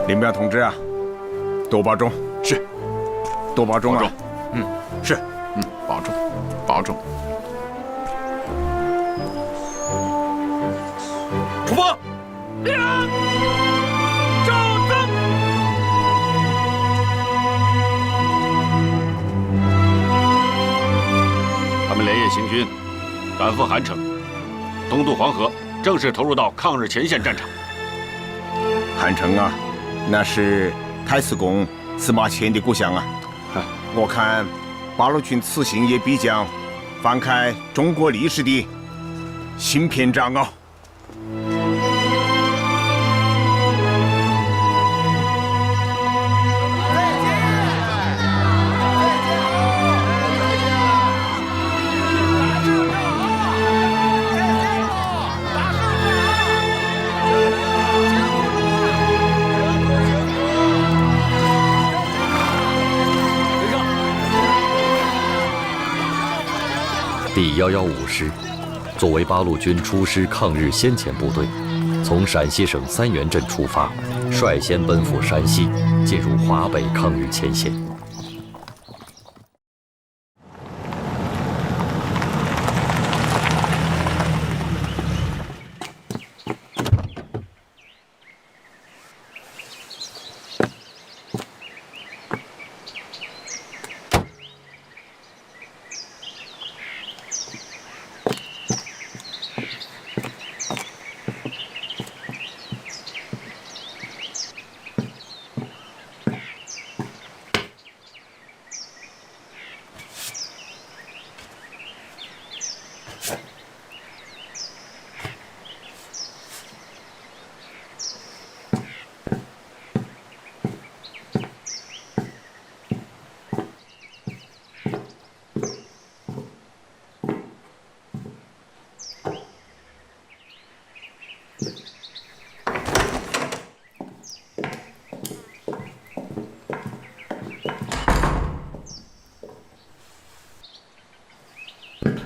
林彪同志啊，多保重。是，多保重啊。是，保重，保重。出发！立正！就正！他们连夜行军，赶赴韩城，东渡黄河，正式投入到抗日前线战场。汉城啊，那是太史公司马迁的故乡啊。我看八路军此行也必将翻开中国历史的新篇章啊。第115师作为八路军出师抗日先遣部队，从陕西省三原镇出发，率先奔赴山西，进入华北抗日前线。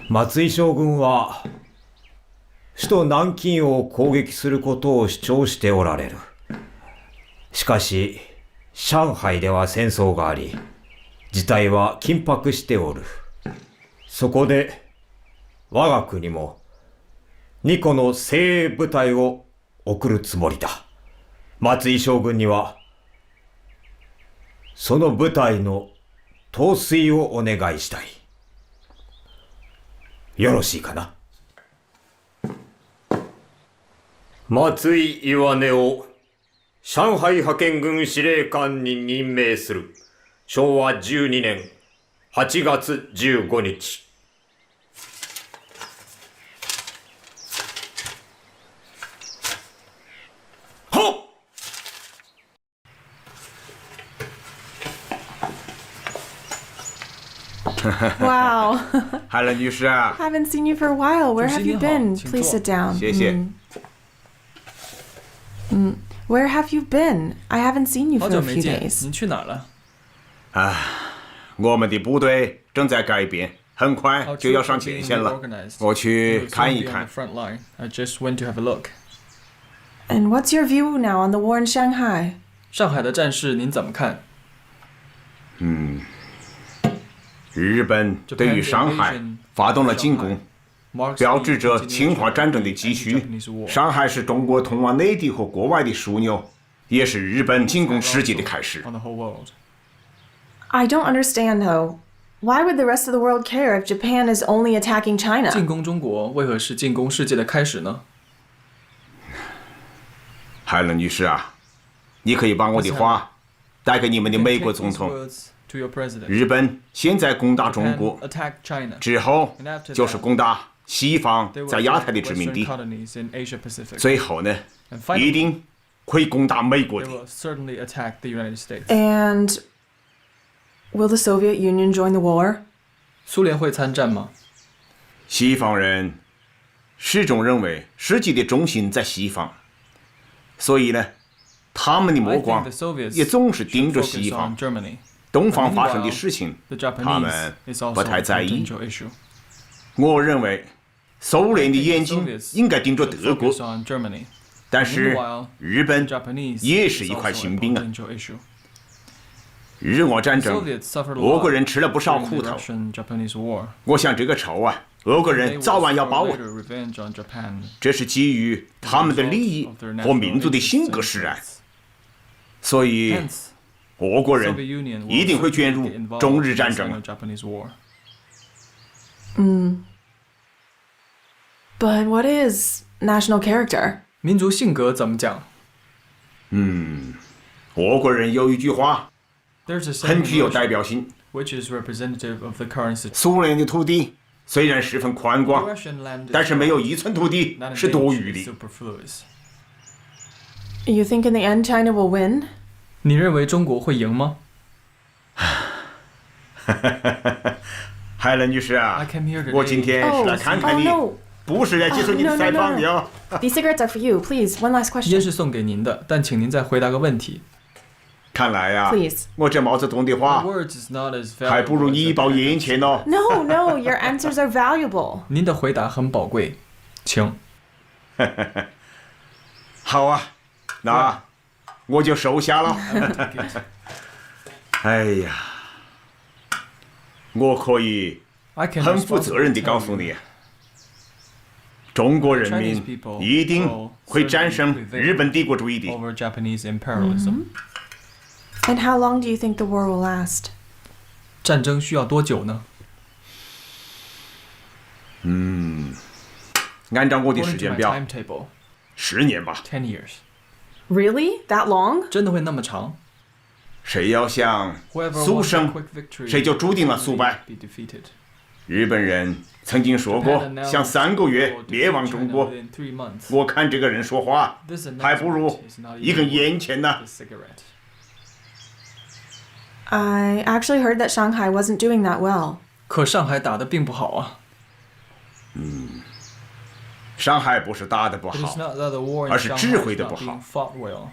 松井将軍は首都南京を攻撃することを主張しておられる。しかし上海では戦争があり、事態は緊迫しておる。そこで我が国も2個の精鋭部隊を送るつもりだ。松井将軍にはその部隊の統帥をお願いしたい。よろしいかな。松井岩根を上海派遣軍司令官に任命する。昭和12年8月15日。Wow. 海伦女士啊 Haven't seen you for a while. Where have you been? Please sit down. 谢谢。Where have you been? I haven't seen you 好 for 久 a 没 few 见， days. 您去哪儿了？我们的部队正在改变，很快就要上前线了。我去看一看。 I just went to have a look. And what's your view now on the war in Shanghai? 上海的战事您怎么看？日本对于上海发动了进攻，标志着侵华战争的继续。上海是中国通往内地和国外的枢纽，也是日本进攻世界的开始。 I don't understand though. Why would the rest of the world care if Japan is only attacking China? 进攻中国为何是进攻世界的开始呢？海伦女士啊，你可以把我的话带给你们的美国总统。日本现在攻打中国，之后就是攻打西方在亚太的殖民地，最后呢，一定会攻打美国的。 And will the Soviet Union join the war? 苏联会参战吗？西方人始终认为世界的中心在西方，所以呢，他们的目光也总是盯着西方。 东方发生的事情，他们不太在意。我认为，苏联的眼睛应该盯着德国，但是日本也是一块心病啊。日俄战争，俄国人吃了不少苦头。我想这个仇啊，俄国人早晚要报啊。这是基于他们的利益和民族的性格使然，所以。 俄国人一定会卷入中日战争。But what is national character. 民族性格怎么讲？俄国人有一句话 There's a saying 很具有 in 代 Russian 表性。 which is representative of the current situation. 苏联的土地虽然十分宽广， Russian land 但是没有一寸土地 not 是多 advantage 余 is 的。 superfluous. You think in the end China will win? 你认为中国会赢吗？海伦女士啊 I came here today 我今天是来看看你， Oh, no. 不是来接受你的采访的哦。 These cigarettes are for you. Please, one last 烟 question. 是送给您的，但请您再回答个问题。看来呀 Please 我这毛泽东的话 Words is not as 还不如 valuable 你一 as 包 a- 烟钱哦。 No, no, your answers are valuable. 您的回答很宝贵，请。好啊，那我就收下了。哎呀，我可以 I can 很负责任地告诉你，中国人民一定会战胜日本帝国主义的。 Over Japanese imperialism. And how long do you think the war will last? 战争需要多久呢？按照我的 According 时 to 间 my 表， timetable, 10年吧。 10 years. Really? That long? 真的会那么长？谁要想 Whoever 速 wants a 胜 quick victory 谁就注定了 will 速败。 be defeated. 日本人曾经说过 Japan，announced 想3个月 will defeat 灭亡中 China 国。 within 3 months. 我看这个人说话 This announcement 还不如 is not 一根 even 烟钱呢 a。cigarette. I actually heard that Shanghai wasn't doing that well. 可上海打得并不好啊。上海不是打得不 It is 好， not that the war in 而是 Shanghai 指 is 挥得 not 不好 being。fought well.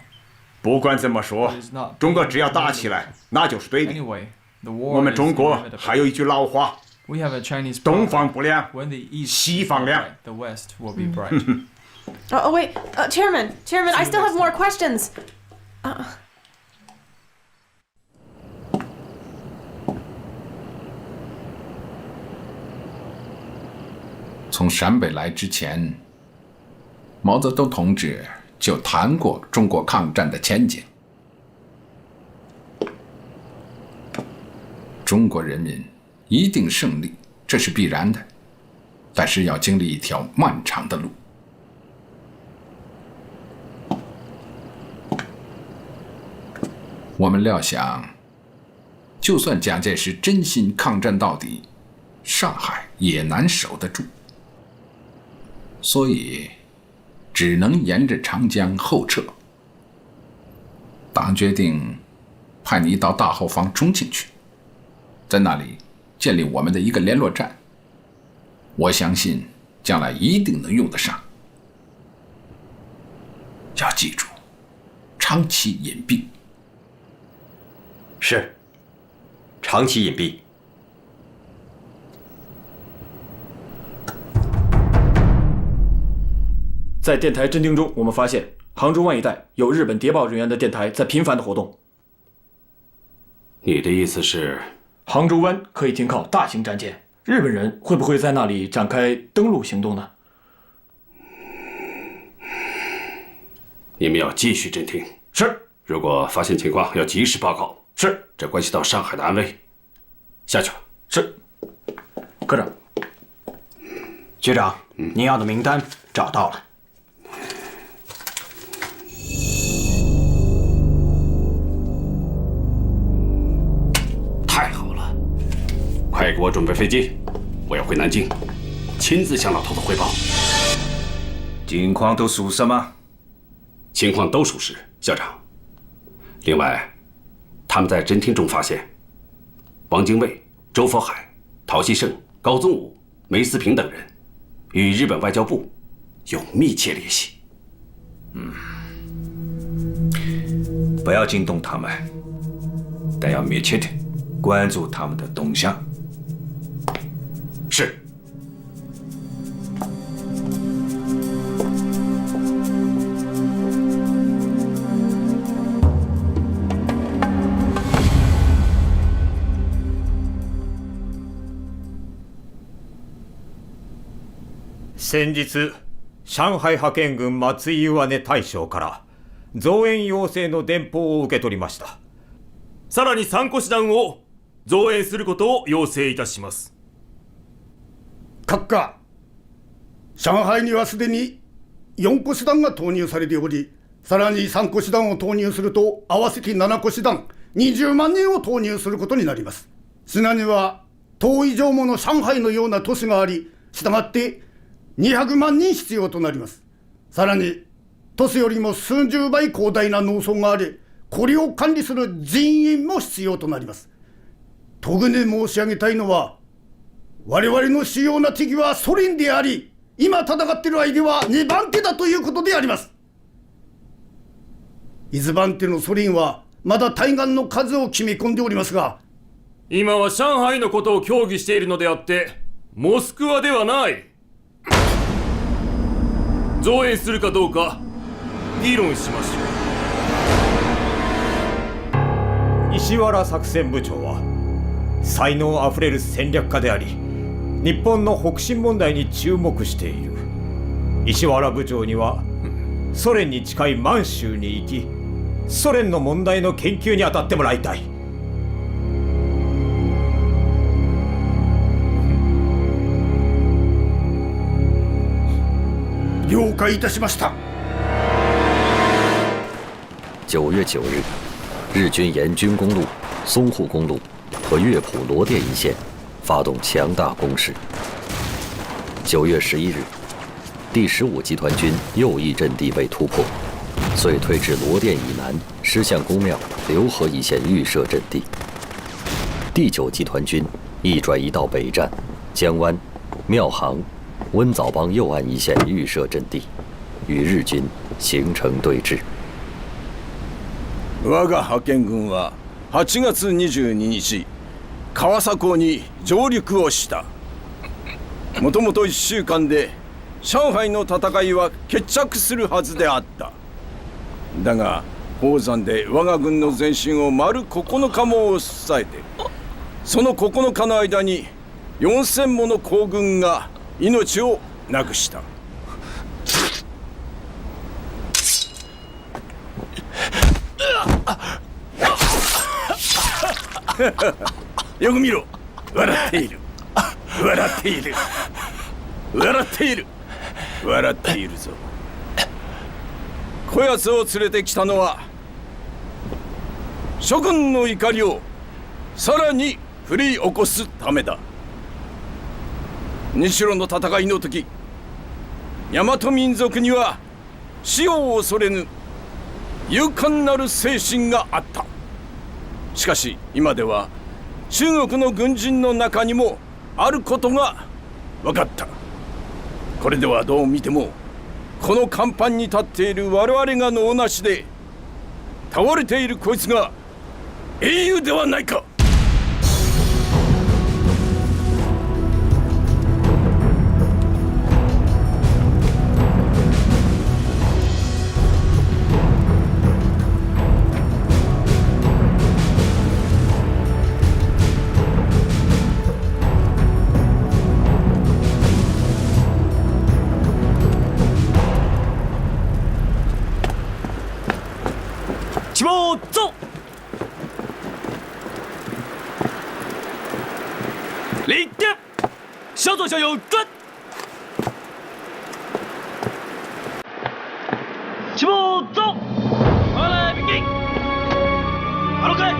不管怎么说，中国只要打起来，那就是对的。 Anyway, the 我 war 们 is 中国 inevitable. 还有一句老话 We have a Chinese 东 proverb. 方不亮， When the east 西 is 方亮。 bright, the west will be bright. Oh, wait, Chairman, I still have more questions. 从陕北来之前，毛泽东同志就谈过中国抗战的前景。中国人民一定胜利，这是必然的，但是要经历一条漫长的路。我们料想，就算蒋介石真心抗战到底，上海也难守得住。所以，只能沿着长江后撤。党决定派你到大后方重庆去，在那里建立我们的一个联络站。我相信将来一定能用得上。要记住，长期隐蔽。是，长期隐蔽。在电台侦听中，我们发现杭州湾一带有日本谍报人员的电台在频繁的活动。你的意思是，杭州湾可以停靠大型战舰，日本人会不会在那里展开登陆行动呢？你们要继续侦听。是。如果发现情况，要及时报告。是。这关系到上海的安危。下去了。是。科长。局长，您要的名单找到了。太好了，快给我准备飞机，我要回南京，亲自向老头子汇报。情况都属实吗？情况都属实，校长。另外，他们在侦听中发现，王精卫、周佛海、陶希圣、高宗武、梅思平等人与日本外交部有密切联系。不要惊动他们，但要密切的关注他们的动向。是。先日上海派遣軍松井岩根大将から増援要請の電報を受け取りました。さらに3個師団を増援することを要請いたします。閣下、上海にはすでに4個師団が投入されており、さらに3個師団を投入すると合わせて7個師団20万人を投入することになります。シナには10以上もの上海のような都市があり、したがって200万人必要となります。さらに都市よりも数十倍広大な農村があり、これを管理する人員も必要となります。特に申し上げたいのは、我々の主要な敵はソ連であり、今戦っている相手は2番手だということであります。1番手のソ連はまだ対岸の数を決め込んでおりますが、今は上海のことを協議しているのであってモスクワではない。増援するかどうか議論しましょう。石原作戦部長は才能あふれる戦略家であり、日本の北進問題に注目している。石原部長にはソ連に近い満州に行き、ソ連の問題の研究に当たってもらいたい。了解いたしました。9月9日，日军沿军公路、淞沪公路和乐浦罗店一线发动强大攻势。9月11日，第15集团军右翼阵地被突破，遂退至罗店以南狮象公庙、浏河一线预设阵地。第9集团军亦转移到北站、江湾、庙行、温枣帮右岸一线预设阵地，与日军形成对峙。我が派遣軍は8月22日、川佐港に上陸をした。もともと1週間で上海の戦いは決着するはずであった。だが宝山で我が軍の前進を丸9日も抑えて、その9日の間に4000もの皇軍が命をなくした。よく見ろ、笑っている、笑っている、笑っている、笑っているぞ。こやつを連れてきたのは諸君の怒りをさらに振り起こすためだ。日露の戦いの時、大和民族には死を恐れぬ勇敢なる精神があった。しかし今では中国の軍人の中にもあることが分かった。これではどう見てもこの甲板に立っている我々が能なしで、倒れているこいつが英雄ではないか。起步走！零点，向左向右转。起步走！快来比拼！马路开！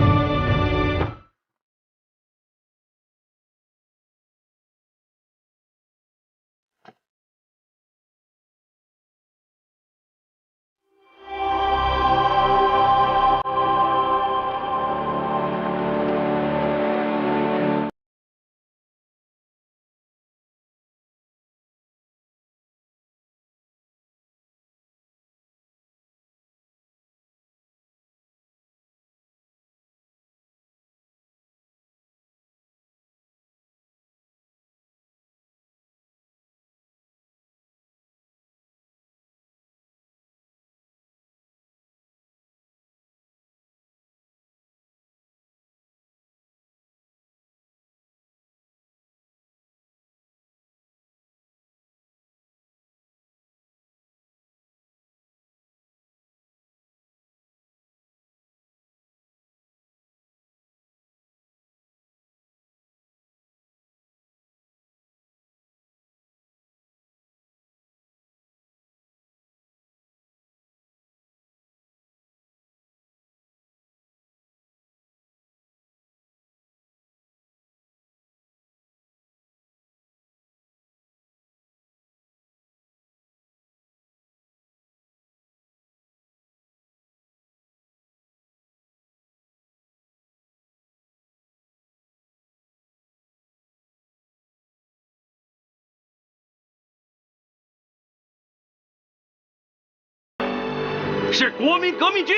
是国民革命军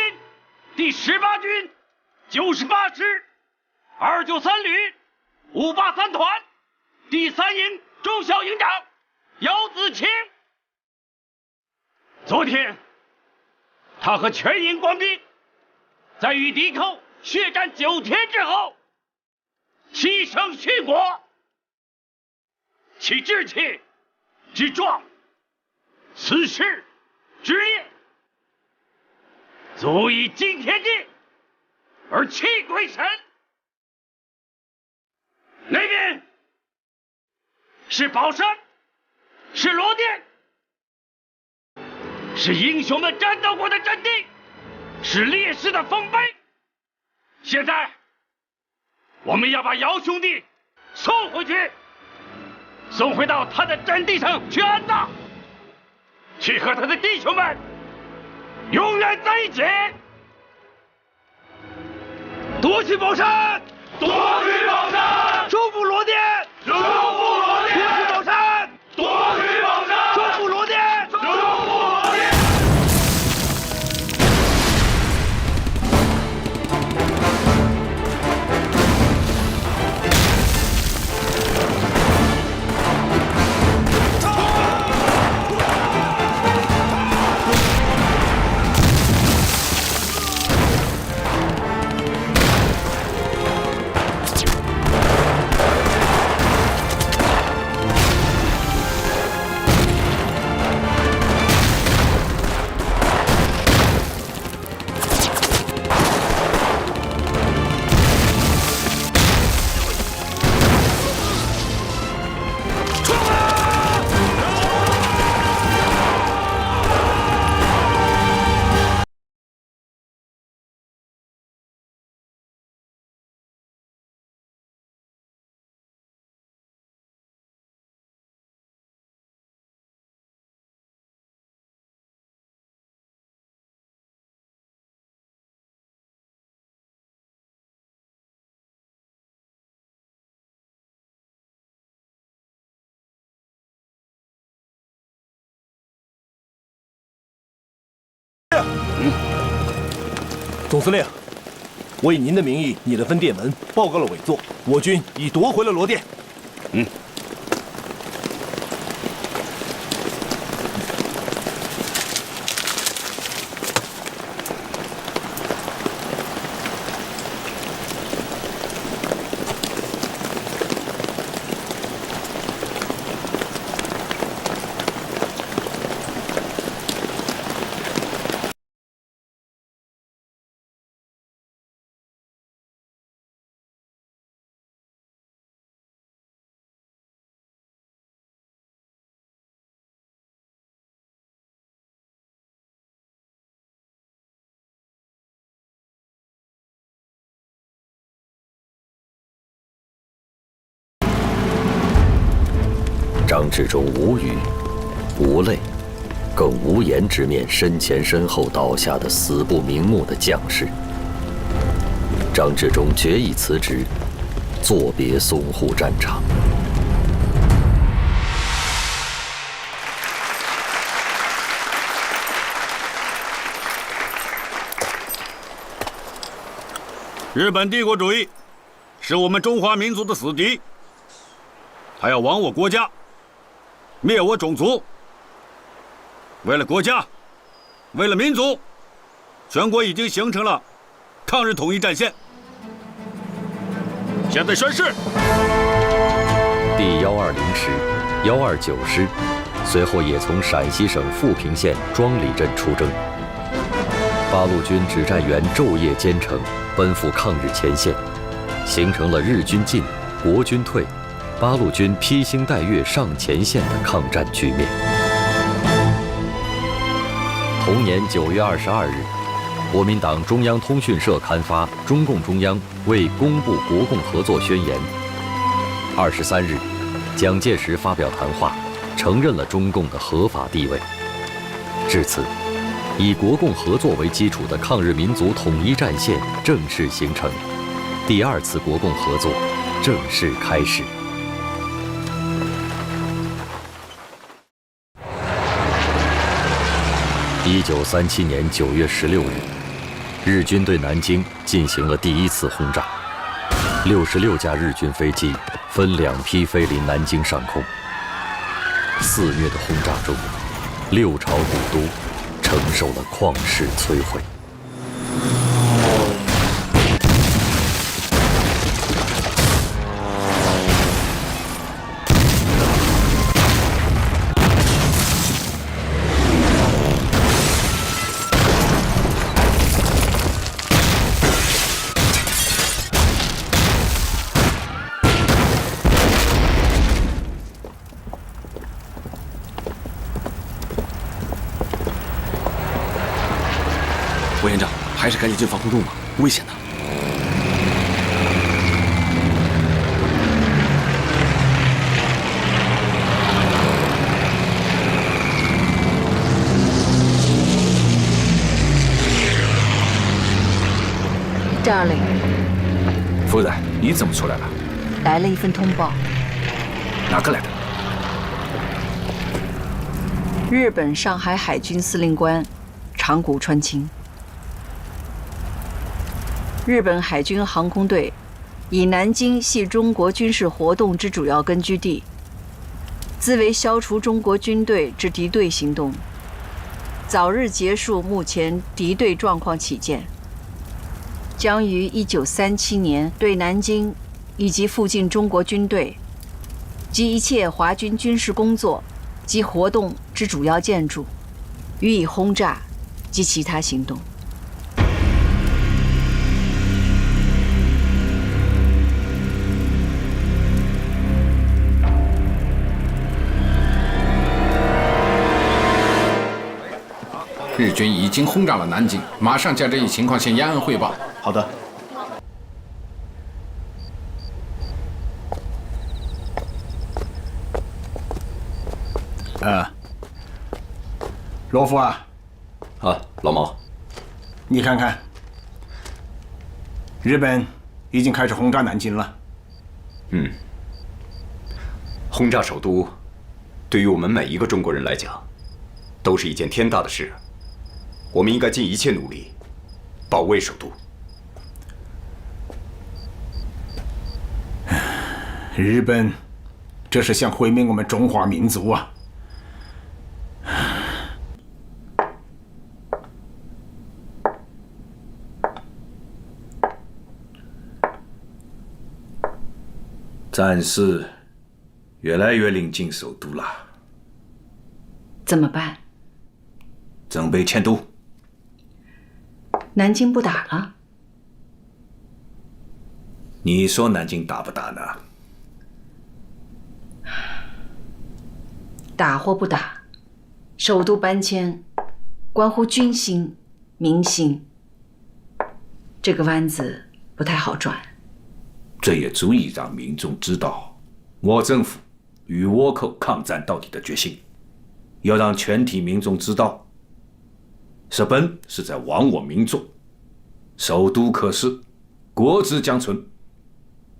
第18军98师293旅583团第3营中校营长姚子清。昨天，他和全营官兵在与敌寇血战9天之后，牺牲殉国，其志气之壮，此事之烈，足以惊天地而泣鬼神。那边是宝山，是罗店，是英雄们战斗过的阵地，是烈士的丰碑。现在，我们要把姚兄弟送回去，送回到他的阵地上去安葬，去和他的弟兄们永远在一起。夺取宝山，夺取宝山，收复罗店，收复罗店，夺取宝山，夺取宝山，收复罗店，收复罗店。总司令，我以您的名义拟了份电文，报告了委座，我军已夺回了罗店。张治中无语、无泪，更无言直面身前身后倒下的死不瞑目的将士。张治中决意辞职，作别淞沪战场。日本帝国主义是我们中华民族的死敌，他要亡我国家，灭我种族。为了国家，为了民族，全国已经形成了抗日统一战线。现在宣誓。第120师、129师，随后也从陕西省富平县庄里镇出征。八路军指战员昼夜兼程，奔赴抗日前线，形成了日军进、国军退、八路军披星戴月上前线的抗战局面。同年9月22日，国民党中央通讯社刊发中共中央为公布国共合作宣言。23日，蒋介石发表谈话，承认了中共的合法地位。至此，以国共合作为基础的抗日民族统一战线正式形成，第二次国共合作正式开始。1937年9月16日，日军对南京进行了第1次轰炸，66架日军飞机分2批飞临南京上空。肆虐的轰炸中，6朝古都承受了旷世摧毁。委员长，还是赶紧进防空洞吧，危险的。Darling， 夫人，你怎么出来了？来了一份通报。哪个来的？日本上海海军司令官长谷川清。日本海军航空队以南京系中国军事活动之主要根据地，自为消除中国军队之敌对行动，早日结束目前敌对状况起见，将于1937年对南京以及附近中国军队及一切华军军事工作及活动之主要建筑予以轰炸及其他行动。日军已经轰炸了南京，马上将这一情况向延安汇报。好的。罗夫啊，老毛，你看看，日本已经开始轰炸南京了。轰炸首都，对于我们每一个中国人来讲，都是一件天大的事。我们应该尽一切努力，保卫首都。日本，这是想毁灭我们中华民族啊！战事越来越临近首都了，怎么办？准备迁都。南京不打了？你说南京打不打呢？打或不打，首都搬迁关乎军心、民心，这个弯子不太好转。这也足以让民众知道，我政府与倭寇抗战到底的决心。要让全体民众知道，日本是在亡我民众，首都可失，国之将存。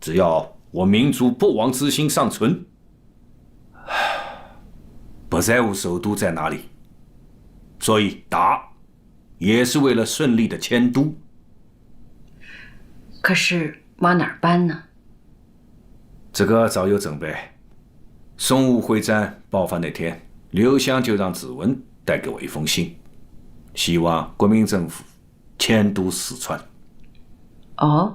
只要我民族不亡之心尚存，不在乎首都在哪里，所以打也是为了顺利的迁都。可是往哪儿搬呢？这个早有准备。淞沪会战爆发那天，刘湘就让子文带给我一封信，希望国民政府迁都四川。哦，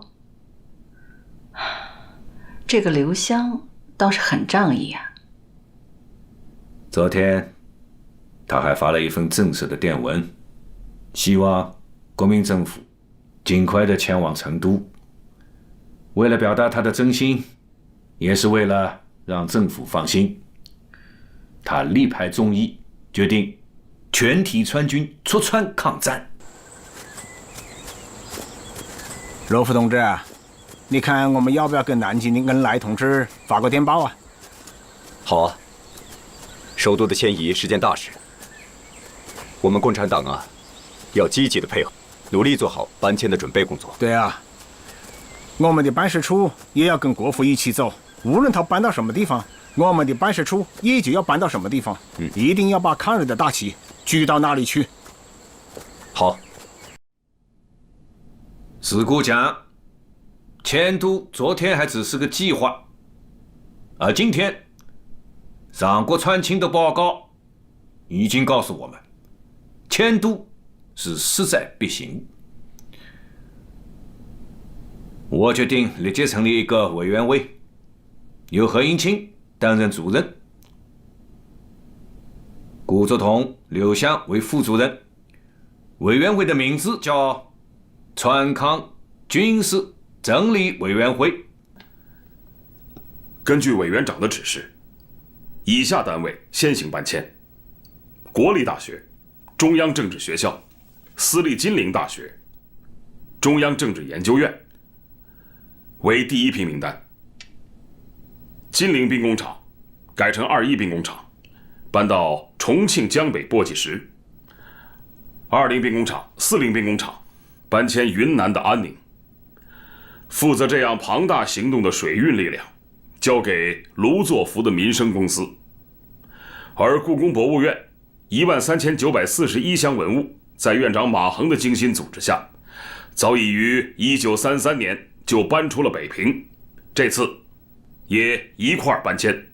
这个刘湘倒是很仗义啊。昨天他还发了一份正式的电文，希望国民政府尽快的前往成都。为了表达他的真心，也是为了让政府放心，他力排众议，决定全体川军出川抗战。罗夫同志，你看我们要不要跟南京的恩来同志发个电报啊？好啊，首都的迁移是件大事，我们共产党啊，要积极的配合，努力做好搬迁的准备工作。对啊，我们的办事处也要跟国府一起走，无论他搬到什么地方，我们的办事处也就要搬到什么地方，一定要把抗日的大旗举到哪里去。事故讲，迁都昨天还只是个计划，而今天上国川青的报告已经告诉我们，迁都是势在必行。我决定立即成立一个委员会，由何应钦担任主任，顾作同、刘湘为副主任。委员会的名字叫川康军事整理委员会。根据委员长的指示，以下单位先行搬迁：国立大学、中央政治学校、私立金陵大学、中央政治研究院为第一批名单。金陵兵工厂改成21兵工厂，搬到重庆江北簸箕石。20兵工厂、40兵工厂搬迁云南的安宁。负责这样庞大行动的水运力量交给卢作孚的民生公司。而故宫博物院13941箱文物，在院长马衡的精心组织下，早已于1933年就搬出了北平，这次也一块搬迁。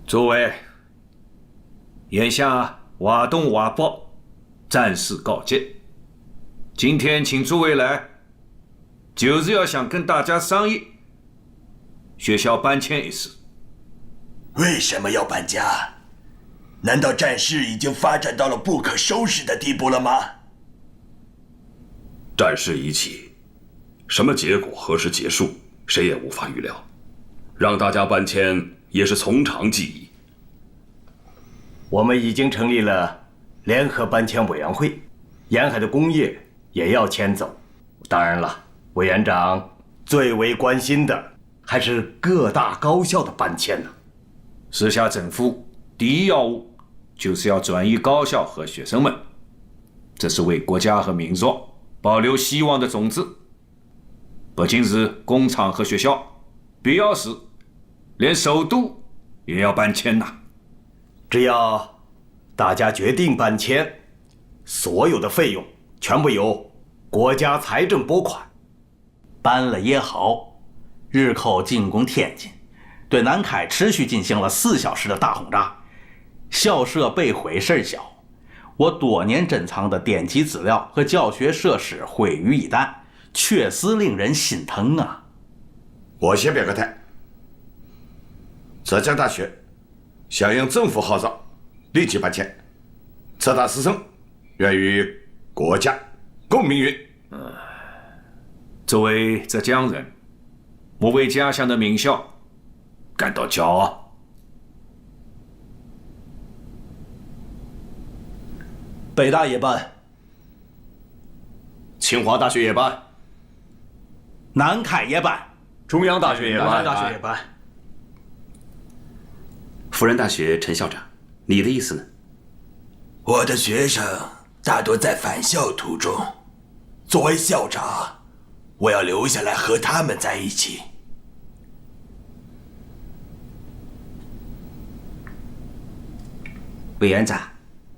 诸位，眼下瓦东瓦北战事告捷，今天请诸位来，就是要想跟大家商议学校搬迁一事。为什么要搬家？难道战事已经发展到了不可收拾的地步了吗？战事已起，什么结果何时结束，谁也无法预料。让大家搬迁也是从长计议。我们已经成立了联合搬迁委员会，沿海的工业也要迁走。当然了，委员长最为关心的还是各大高校的搬迁呢。时下政府第一要务就是要转移高校和学生们，这是为国家和民族保留希望的种子。不仅是工厂和学校，必要时连首都也要搬迁呐。只要大家决定搬迁，所有的费用全部由国家财政拨款。搬了也好，日寇进攻天津，对南开持续进行了4小时的大轰炸，校舍被毁事小，我多年珍藏的典籍资料和教学设施毁于一旦，确实令人心疼啊。我先表个态，浙江大学响应政府号召，立即搬迁。浙大师生愿与国家共命运。作为浙江人，我为家乡的名校感到骄傲。北大也搬，清华大学也搬，南开也搬，中央大学也搬，大学也搬。辅仁大学陈校长，你的意思呢？我的学生大多在返校途中，作为校长，我要留下来和他们在一起。委员长，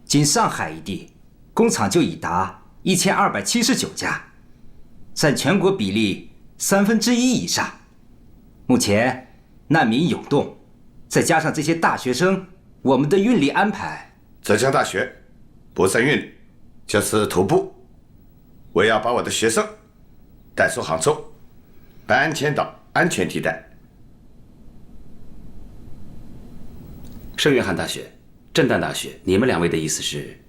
仅上海一地工厂就已达1279家，占全国比例1/3以上。目前难民涌动，再加上这些大学生，我们的运力安排，浙江大学不算运力，就是徒步。我要把我的学生带出杭州，搬迁到安全地带。圣约翰大学、震旦大学，你们2位的意思是？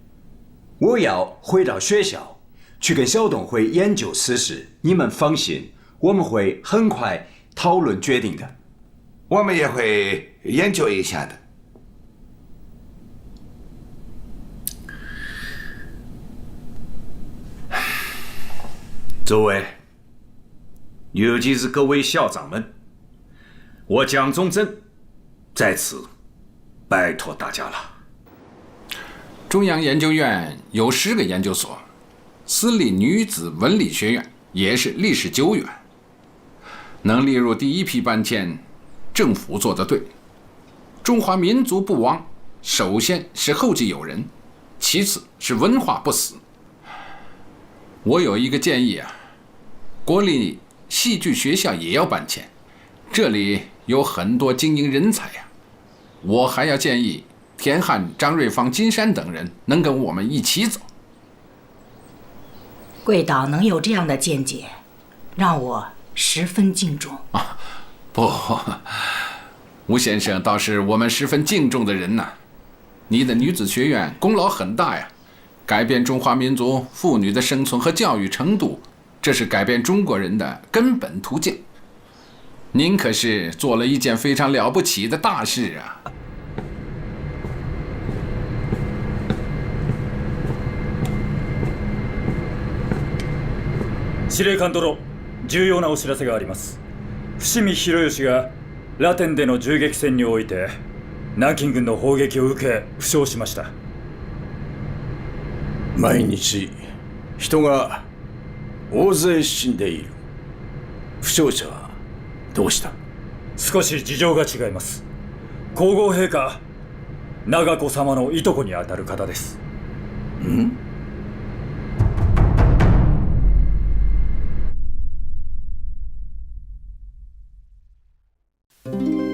我要回到学校去跟校董会研究此事，你们放心，我们会很快讨论决定的。我们也会研究一下的。诸位，尤其是各位校长们，我蒋中正在此拜托大家了。中央研究院有10个研究所，私立女子文理学院也是历史久远，能列入第一批搬迁，政府做得对。中华民族不亡，首先是后继有人，其次是文化不死。我有一个建议啊，国立戏剧学校也要搬迁，这里有很多精英人才呀。我还要建议田汉、张瑞芳、金山等人能跟我们一起走。贵岛能有这样的见解，让我十分敬重。不，吴先生倒是我们十分敬重的人呐。你的女子学院功劳很大呀，改变中华民族妇女的生存和教育程度，这是改变中国人的根本途径。您可是做了一件非常了不起的大事啊！司令官殿、重要なお知らせがあります。伏見博義がラテンでの銃撃戦において南京軍の砲撃を受け負傷しました。毎日人が大勢死んでいる。負傷者はどうした？少し事情が違います。皇后陛下、長子様のいとこにあたる方です。ん？